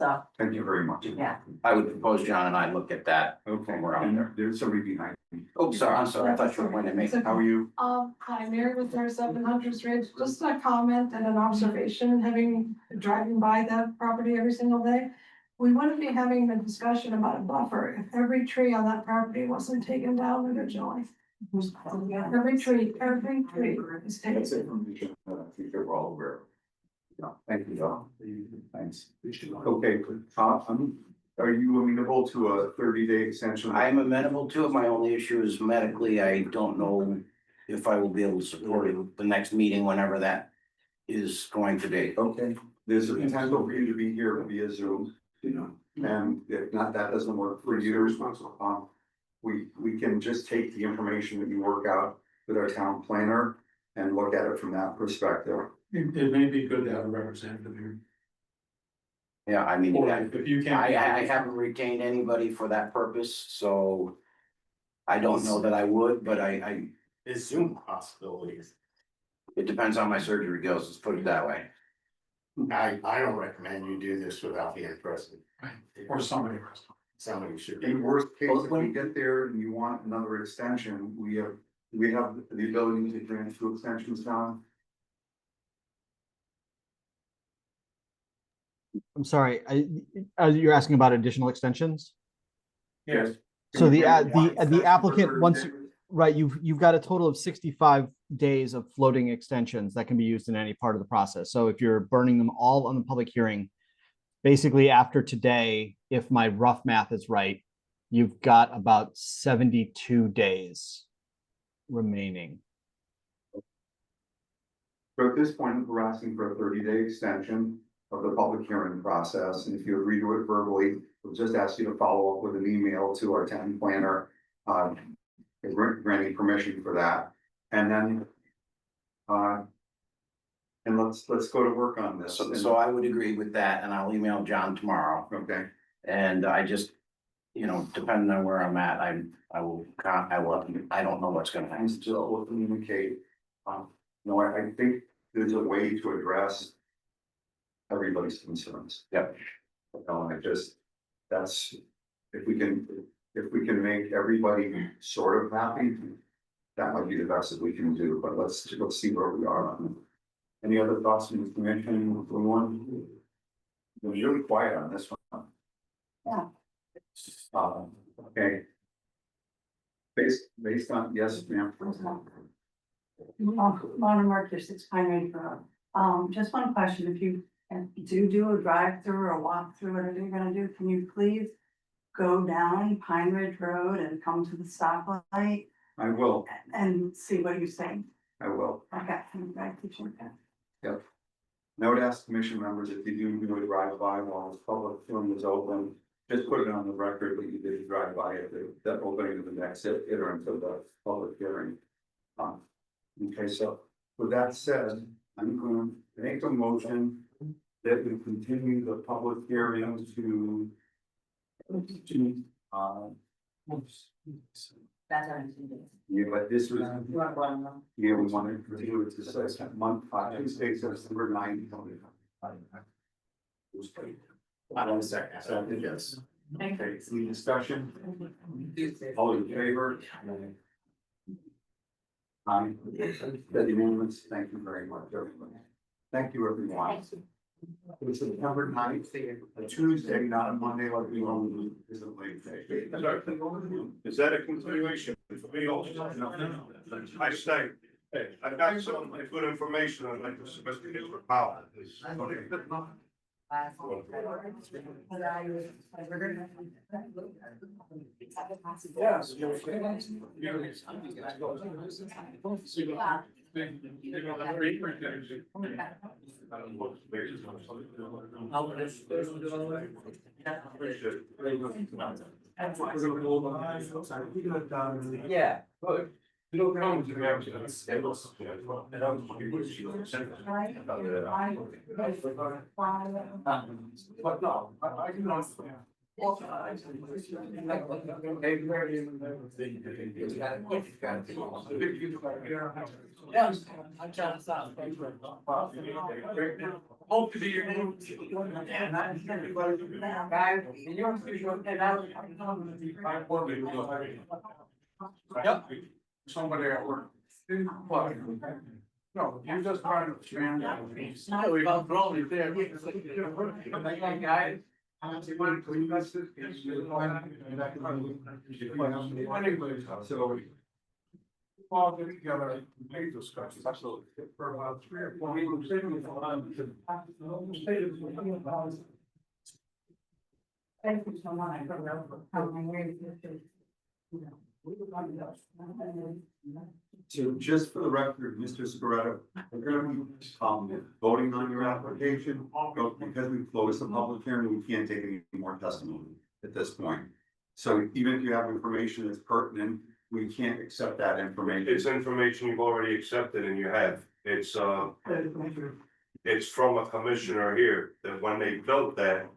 So, Thank you very much. yeah. I would propose John and I look at that. Okay, We're on there. and there's somebody behind me. Oh, sorry, I'm sorry, I thought you were pointing at me. How are you? Hi, Mary with 37 Hunters Ridge, just a comment and an observation, driving by that property every single day. We wouldn't be having a discussion about a buffer if every tree on that property wasn't taken down originally. Every tree is taken. That's information that I think they're all aware of. Yeah, thank you, John. Thanks. Okay, are you amenable to a 30-day extension? I'm amenable to it. My only issue is medically, I don't know if I will be able to support it the next meeting, whenever that is going to be. Okay, there's a potential for you to be here via Zoom, and if not, that doesn't work for you. We can just take the information that you work out with our town planner and look at it from that perspective. It may be good to have a representative here. Yeah, I mean, Or if you can't. I haven't retained anybody for that purpose, so I don't know that I would, but Is Zoom possibilities? it depends how my surgery goes, let's put it that way. I don't recommend you do this without being present. Or somebody else. somebody should. In worst case, if we get there and you want another extension, we have the ability to grant 2 extensions now. I'm sorry, you're asking about additional extensions? Yes. So the Extension for applicant, 30 once, days. right, you've got a total of 65 days of floating extensions that can be used in any part of the process. So if you're burning them all on the public hearing, basically after today, if my rough math is right, you've got about 72 days remaining. So at this point, we're asking for a 30-day extension of the public hearing process, and if you agree to it verbally, we'll just ask you to follow up with an email to our town planner, granting permission for that, and then, and let's go to work on this. So I would agree with that, and I'll email John tomorrow. Okay. And I just, you know, depending on where I'm at, I don't know what's gonna And happen. still will communicate. No, I think there's a way to address everybody's concerns. Yep. That's, if we can make everybody sort of happy, that might be the best that we can do, but let's see where we are on it. Any other thoughts from the commission, everyone? We're really quiet on this one. Yeah. Okay. Based on, yes, ma'am. Mona Mercury, 6 Pine Ridge Road. Just one question, if you do a drive-through or walk through, whatever you're gonna do, can you please go down Pine Ridge Road and come to the stoplight I will, and see what you say? I will. Okay, I appreciate that. Yep. And I would ask commission members, if you do a drive-by while the public hearing is open, just put it on the record that you did drive by at the opening of the next iterant of the public hearing. Okay, so with that said, I'm going to make a motion that we continue the public hearing to That's what I'm saying. yeah, but this was, yeah, we wanted to do it to say month, Tuesday, September 9th. I don't second, yes. Okay, any discussion? All in favor? That unanimous, thank you very much, everybody. Thank you, everyone. It's September 9th, a Tuesday, not a Monday like we normally do, is a late day. Is that a continuation for me also? No. I stay. Hey, I've got some good information I'd like to submit to Mr. Powell. Yeah. You don't come to But no, I can understand. Hope to be your. Yep. Somebody at work. What? No, you're just trying to expand. No, we've all thrown it there. Anyways, so. All get together and make discussions, absolutely, for about 3 or 4 meetings. Thank you so much for coming. So just for the record, Mr. Scaretta, we're gonna be voting on your application, but because we closed the public hearing, we can't take any more testimony at this point. So even if you have information that's pertinent, we can't accept that information. It's information you've already accepted and you have. It's from a commissioner here, that when they built that,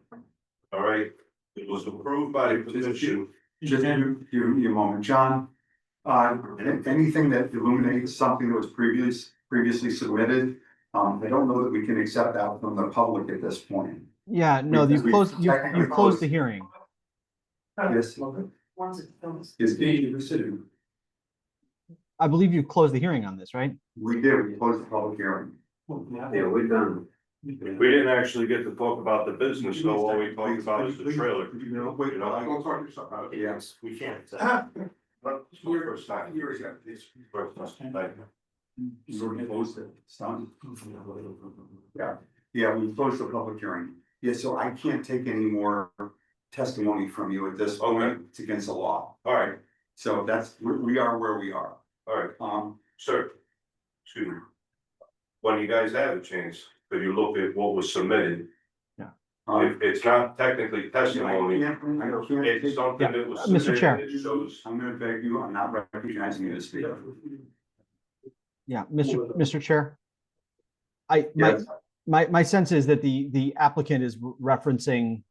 all right, it was approved by the commission. Just give you a moment, John. Anything that illuminates something that was previously submitted, I don't know that we can accept that from the public at this point. Yeah, no, Because you've we closed, technically you've closed the hearing. Yes. Once it's finished. Is the city? I believe you closed the hearing on this, right? We did, we closed the public hearing. Yeah, we've done. We didn't actually get to talk about the business, though, all we talked about is the trailer. You know, wait, You know, Don't talk yourself out of it. Yes. We can't. But it's my first time. Years ago. First time. Thank you. You already closed it, it's done. Yeah, yeah, we closed the public hearing. Yeah, so I can't take any more testimony from you at this point. It's against the law. All right, So that's, we are where we are. all right, Um, sir. Excuse me. When you guys have a chance, could you look at what was submitted? If it's not technically testimony, I can't it's take- something that was Mr. submitted, Chair. it shows. I'm gonna beg you, I'm not recognizing you to speak. Yeah, Mr. Chair. My Yes. my sense is that the applicant is referencing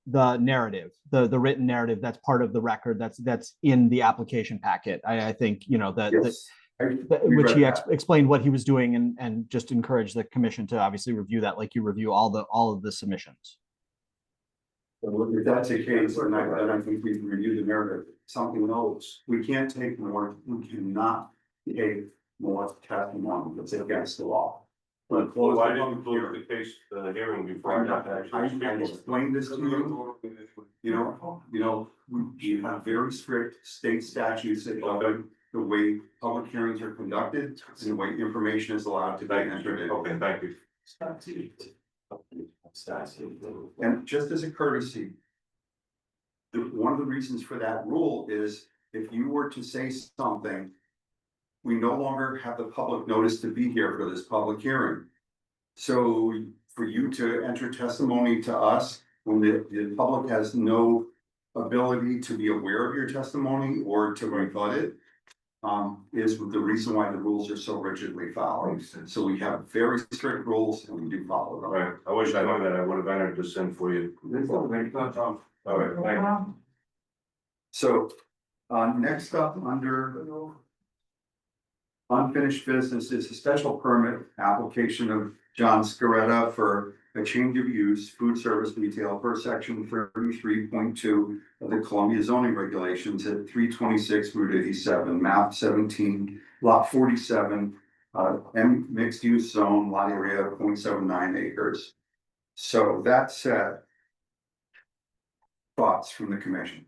the narrative, the written narrative that's part of the record that's in the application packet. I think, you know, Yes. We which read he that. explained what he was doing and just encouraged the commission to obviously review that like you review all of the submissions. So if that's the case, then I think we can review the narrative, something else, we can't take more, we cannot take more testimony, it's against the law. But Well, why didn't you close the case, the hearing before I got to I actually speak? explained this to you, you know, we have very strict state statutes that govern the way public hearings are conducted, and the way information is allowed to be entered in. Okay, thank you. And just as a courtesy, one of the reasons for that rule is if you were to say something, we no longer have the public notice to be here for this public hearing. So for you to enter testimony to us, when the public has no ability to be aware of your testimony or to rebut it, is the reason why the rules are so rigidly followed. So we have very strict rules and we do follow them. All right, I wish I knew that, I would have entered this in for you. All right, thank you. So, next up under unfinished business is a special permit application of John Scaretta for a change of use, food service retail per section 33.2 of the Columbia zoning regulations at 326 Route 87, map 17, lot 47, M mixed use zone, lot area of 0.79 acres. So that said, thoughts from the commission?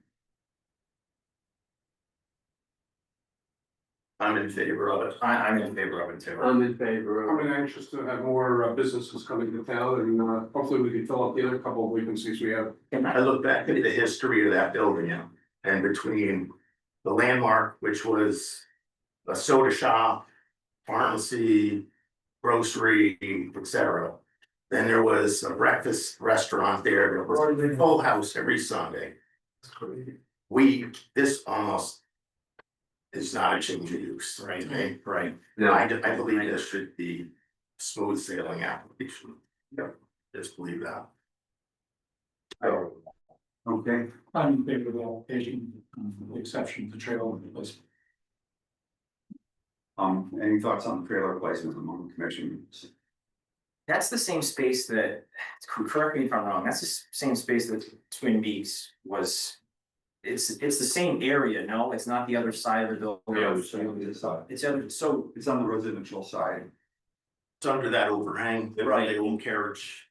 I'm in favor of it. I'm in favor of it too. I'm in favor. I'm anxious to have more businesses coming to town and hopefully we can fill up the other couple of vacancies we have. And I look back at the history of that building and between the landmark, which was a soda shop, pharmacy, grocery, etc. Then there was a breakfast restaurant there. There was a full house every Sunday. This almost is not a change of use, right? Right. No, I believe this should be smooth sailing application. Yep, just believe that. Okay, I'm in favor of the application, with the exception to trailer replacement. any thoughts on trailer placement among the commission? That's the same space that, correct me if I'm wrong, that's the same space that Twin Peaks was. It's the same area, no, it's not the other side of the building. Yeah, it's on the side. It's other, so, It's on the residential side. It's under that overhang, the Right. old carriage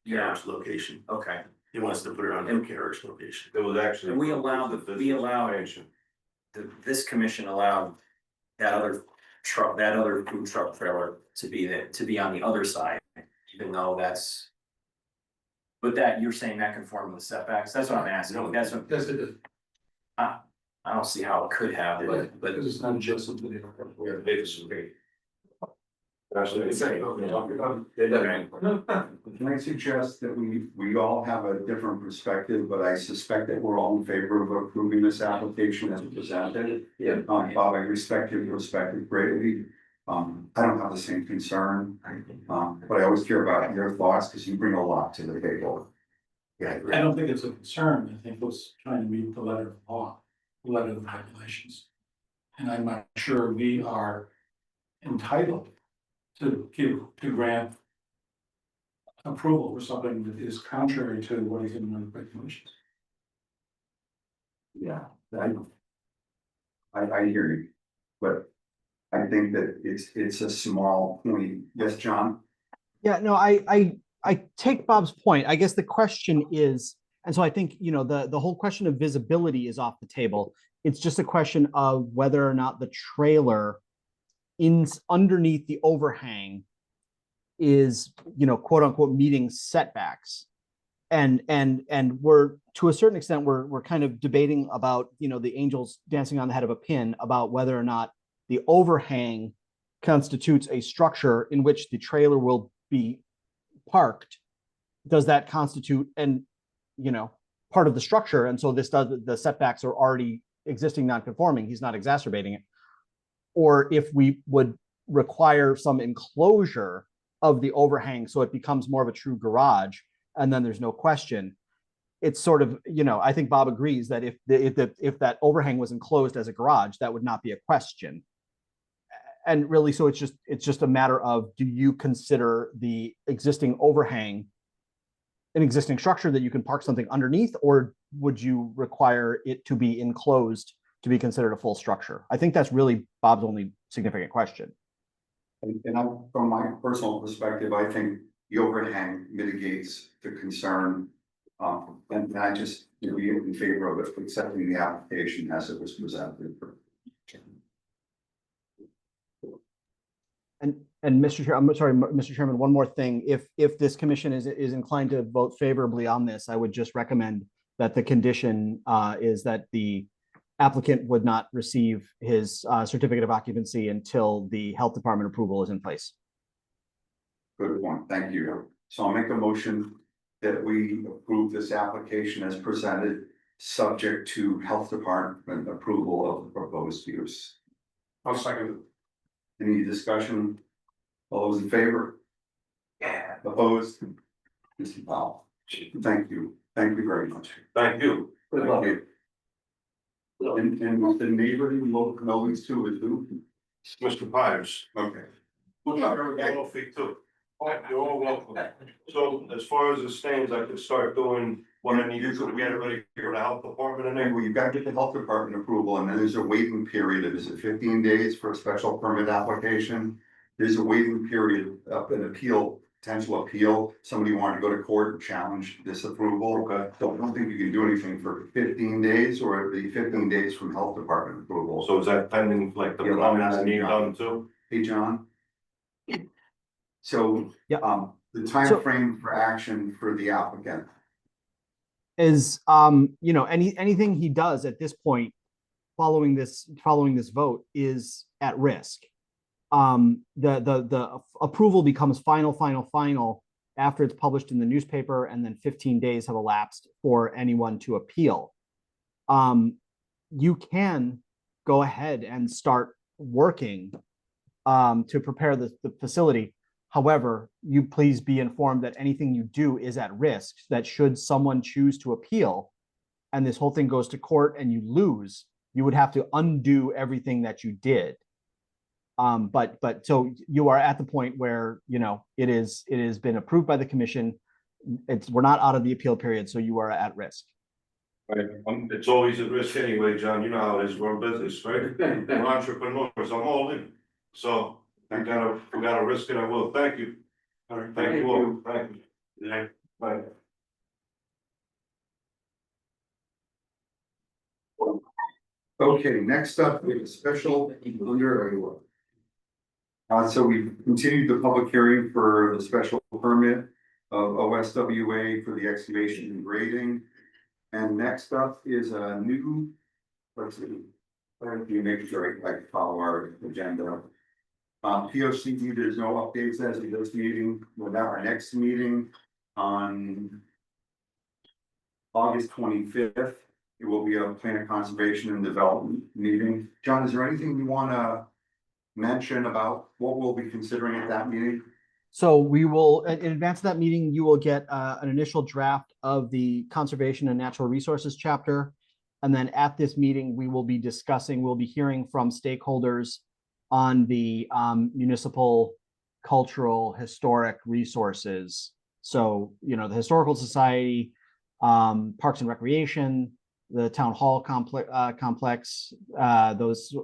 location. okay, He wants to put it on the carriage location. It was actually. and we allowed this commission allowed that other truck, that other food truck trailer to be there, to be on the other side, even though that's. But that, you're saying that conformed with the setbacks, that's what I'm asking, that's what, Yes, it is. I don't see how it could have, but. Because it's not adjacent to the airport. Can I suggest that we all have a different perspective, but I suspect that we're all in favor of approving this application as presented. Yeah. Bob, I respect your perspective greatly. I don't have the same concern, but I always care about your thoughts because you bring a lot to the table. Yeah, I agree. I don't think it's a concern, I think it's trying to meet the letter of the law, the letter of the regulations. And I'm not sure we are entitled to grant approval for something that is contrary to what is in the regulations. Yeah, I hear you, but I think that it's a small point. Yes, John? Yeah, no, I take Bob's point. I guess the question is, and so I think, you know, the whole question of visibility is off the table. It's just a question of whether or not the trailer in underneath the overhang is, you know, quote unquote meeting setbacks. And we're, to a certain extent, we're kind of debating about, you know, the angels dancing on the head of a pin about whether or not the overhang constitutes a structure in which the trailer will be parked. Does that constitute, and, you know, part of the structure? And so this does, the setbacks are already existing non-conforming, he's not exacerbating it. Or if we would require some enclosure of the overhang so it becomes more of a true garage, and then there's no question. It's sort of, you know, I think Bob agrees that if that overhang was enclosed as a garage, that would not be a question. And really, so it's just a matter of, do you consider the existing overhang an existing structure that you can park something underneath, or would you require it to be enclosed to be considered a full structure? I think that's really Bob's only significant question. And from my personal perspective, I think the overhang mitigates the concern. And I just be in favor of it, accepting the application as it was presented. And Mr. Chair, I'm sorry, Mr. Chairman, one more thing. If this commission is inclined to vote favorably on this, I would just recommend that the condition is that the applicant would not receive his certificate of occupancy until the health department approval is in place. Good point, thank you. So I'll make a motion that we approve this application as presented, subject to health department approval of the proposed use. I'll second Any discussion? All those in favor? Yeah. Opposed? Mr. Powell, thank you very much. Thank you. Thank you. And the neighboring local noise too is who? Mr. Pires. Okay. All feet too. You're all welcome. So as far as the stains, I could start doing what I need to do to get it ready for the health department and Well, then you've got to get the health department approval, and then there's a waiting period of, is it 15 days for a special permit application? There's a waiting period of an appeal, potential appeal. Somebody wanted to go to court and challenge this approval. Okay. So I don't think you can do anything for 15 days, or the 15 days from health department approval. So is that pending like the Yeah, plumbing I'm I asking need John. done too? Hey, John. So, Yeah. The time frame for action for the applicant. Is you know, anything he does at this point following this vote is at risk. The approval becomes final after it's published in the newspaper, and then 15 days have elapsed for anyone to appeal. You can go ahead and start working to prepare the facility. However, you please be informed that anything you do is at risk, that should someone choose to appeal and this whole thing goes to court and you lose, you would have to undo everything that you did. But so you are at the point where, you know, it has been approved by the commission. We're not out of the appeal period, so you are at risk. Right, it's always a risk anyway, John, you know how it is, we're in business, right? We're entrepreneurs, I'm all in, so we gotta risk it, I will, thank you. All right, thank you all, thank you. Yeah, bye. Okay, next up, we have a special under. So we continued the public hearing for the special permit of OSWA for the excavation and grading. And next up is a new, let's see, let me make sure I follow our agenda. POCD, there's no updates as of this meeting. We'll have our next meeting on August 25th. It will be a plan of conservation and development meeting. John, is there anything you want to mention about what we'll be considering at that meeting? So we will, in advance of that meeting, you will get an initial draft of the conservation and natural resources chapter. And then at this meeting, we will be discussing, we'll be hearing from stakeholders on the municipal, cultural, historic resources. So, you know, the Historical Society, Parks and Recreation, the town hall complex, those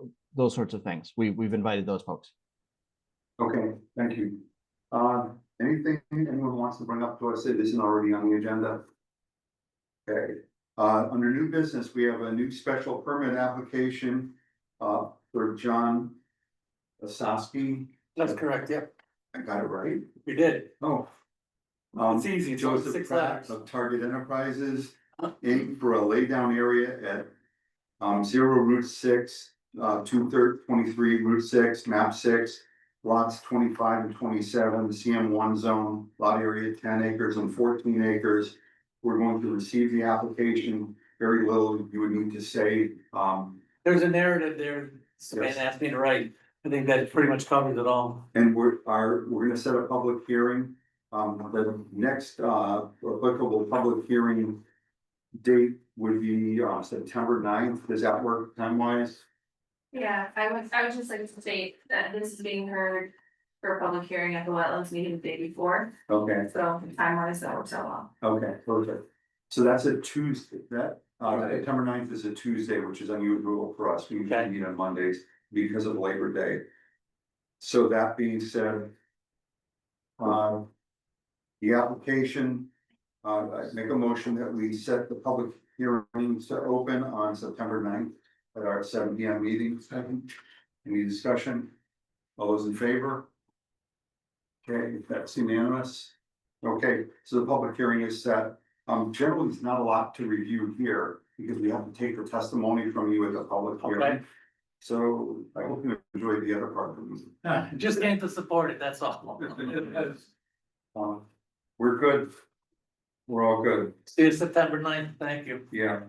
sorts of things. We've invited those folks. Okay, thank you. Anything anyone wants to bring up to us that isn't already on the agenda? Okay, under new business, we have a new special permit application, for John Osaski. That's correct, yep, I got it right? we did. Oh. It's easy, it's only Joseph 6 Pratt letters. of Target Enterprises, Inc. for a laydown area at 0 Route 6, 23 Route 6, map 6, lots 25 and 27, the CM1 zone, lot area 10 acres and 14 acres. We're going to receive the application, very little you would need to say. There's a narrative there, Savannah asked me to write, I think that pretty much covers it all. And we're gonna set a public hearing. The next applicable public hearing date would be September 9th. Does that work time wise? Yeah, I would just like to state that this is being heard for a public hearing at the wetlands meeting the day before, Okay, so time wise, that works out well. okay, perfect. So that's a Tuesday, September 9th is a Tuesday, which is unusual for us. We usually meet on Mondays because of Labor Day. So that being said, the application, I make a motion that we set the public hearings to open on September 9th at our 7 PM meeting. Any discussion? All those in favor? Okay, that's unanimous. Okay, so the public hearing is set. Generally, there's not a lot to review here because we have to take the testimony from you at the public hearing. Okay. So I hope you enjoyed the other part of the meeting. Just came to support it, that's all. We're good. We're all good. See you September 9th, thank you. Yeah.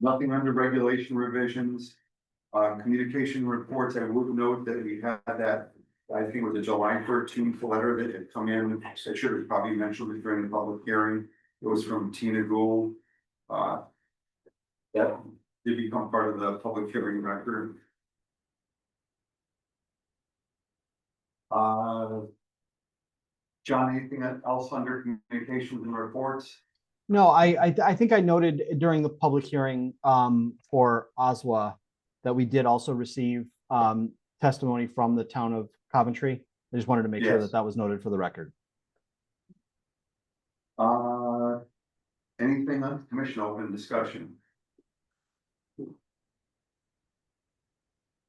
Nothing under regulation revisions. Communication reports, I would note that we had that, I think it was a July 13th letter that had come in. I should have probably mentioned it during the public hearing. It was from Tina Gould. That did become part of the public hearing record. John, anything else under communications and reports? No, I think I noted during the public hearing for Oswa that we did also receive testimony from the town of Coventry. I just wanted to make sure that that was noted for the record. Anything on commission open discussion?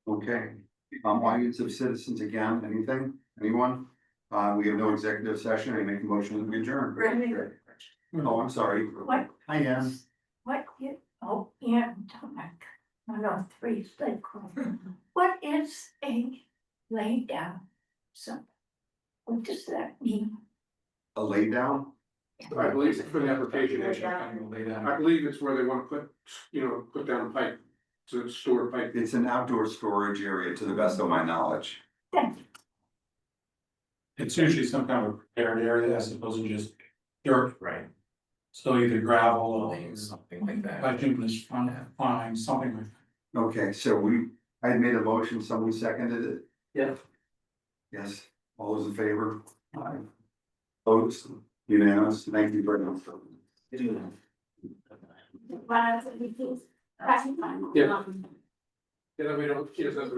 Okay, audience of citizens again, anything, anyone? We have no executive session, I make a motion to adjourn. Really? Oh, I'm sorry. What? Hi, Ann. What is, oh, yeah, Tomac, 103 Slade Court. What is a lay down? So, what does that mean? A lay down? I believe it's for the application, I believe it's where they wanna put, put down a pipe to store pipe. It's an outdoor storage area to the best of my knowledge. It's usually some kind of prepared area as opposed to just dirt. Right. So either gravel or Something like that. bituminous fine, something like that. Okay, so I made a motion, someone seconded it? Yeah. Yes, all those in favor? Aye. Opposed, unanimous, thank you very much. Why don't we please? Yeah. Yeah, we don't, she doesn't have to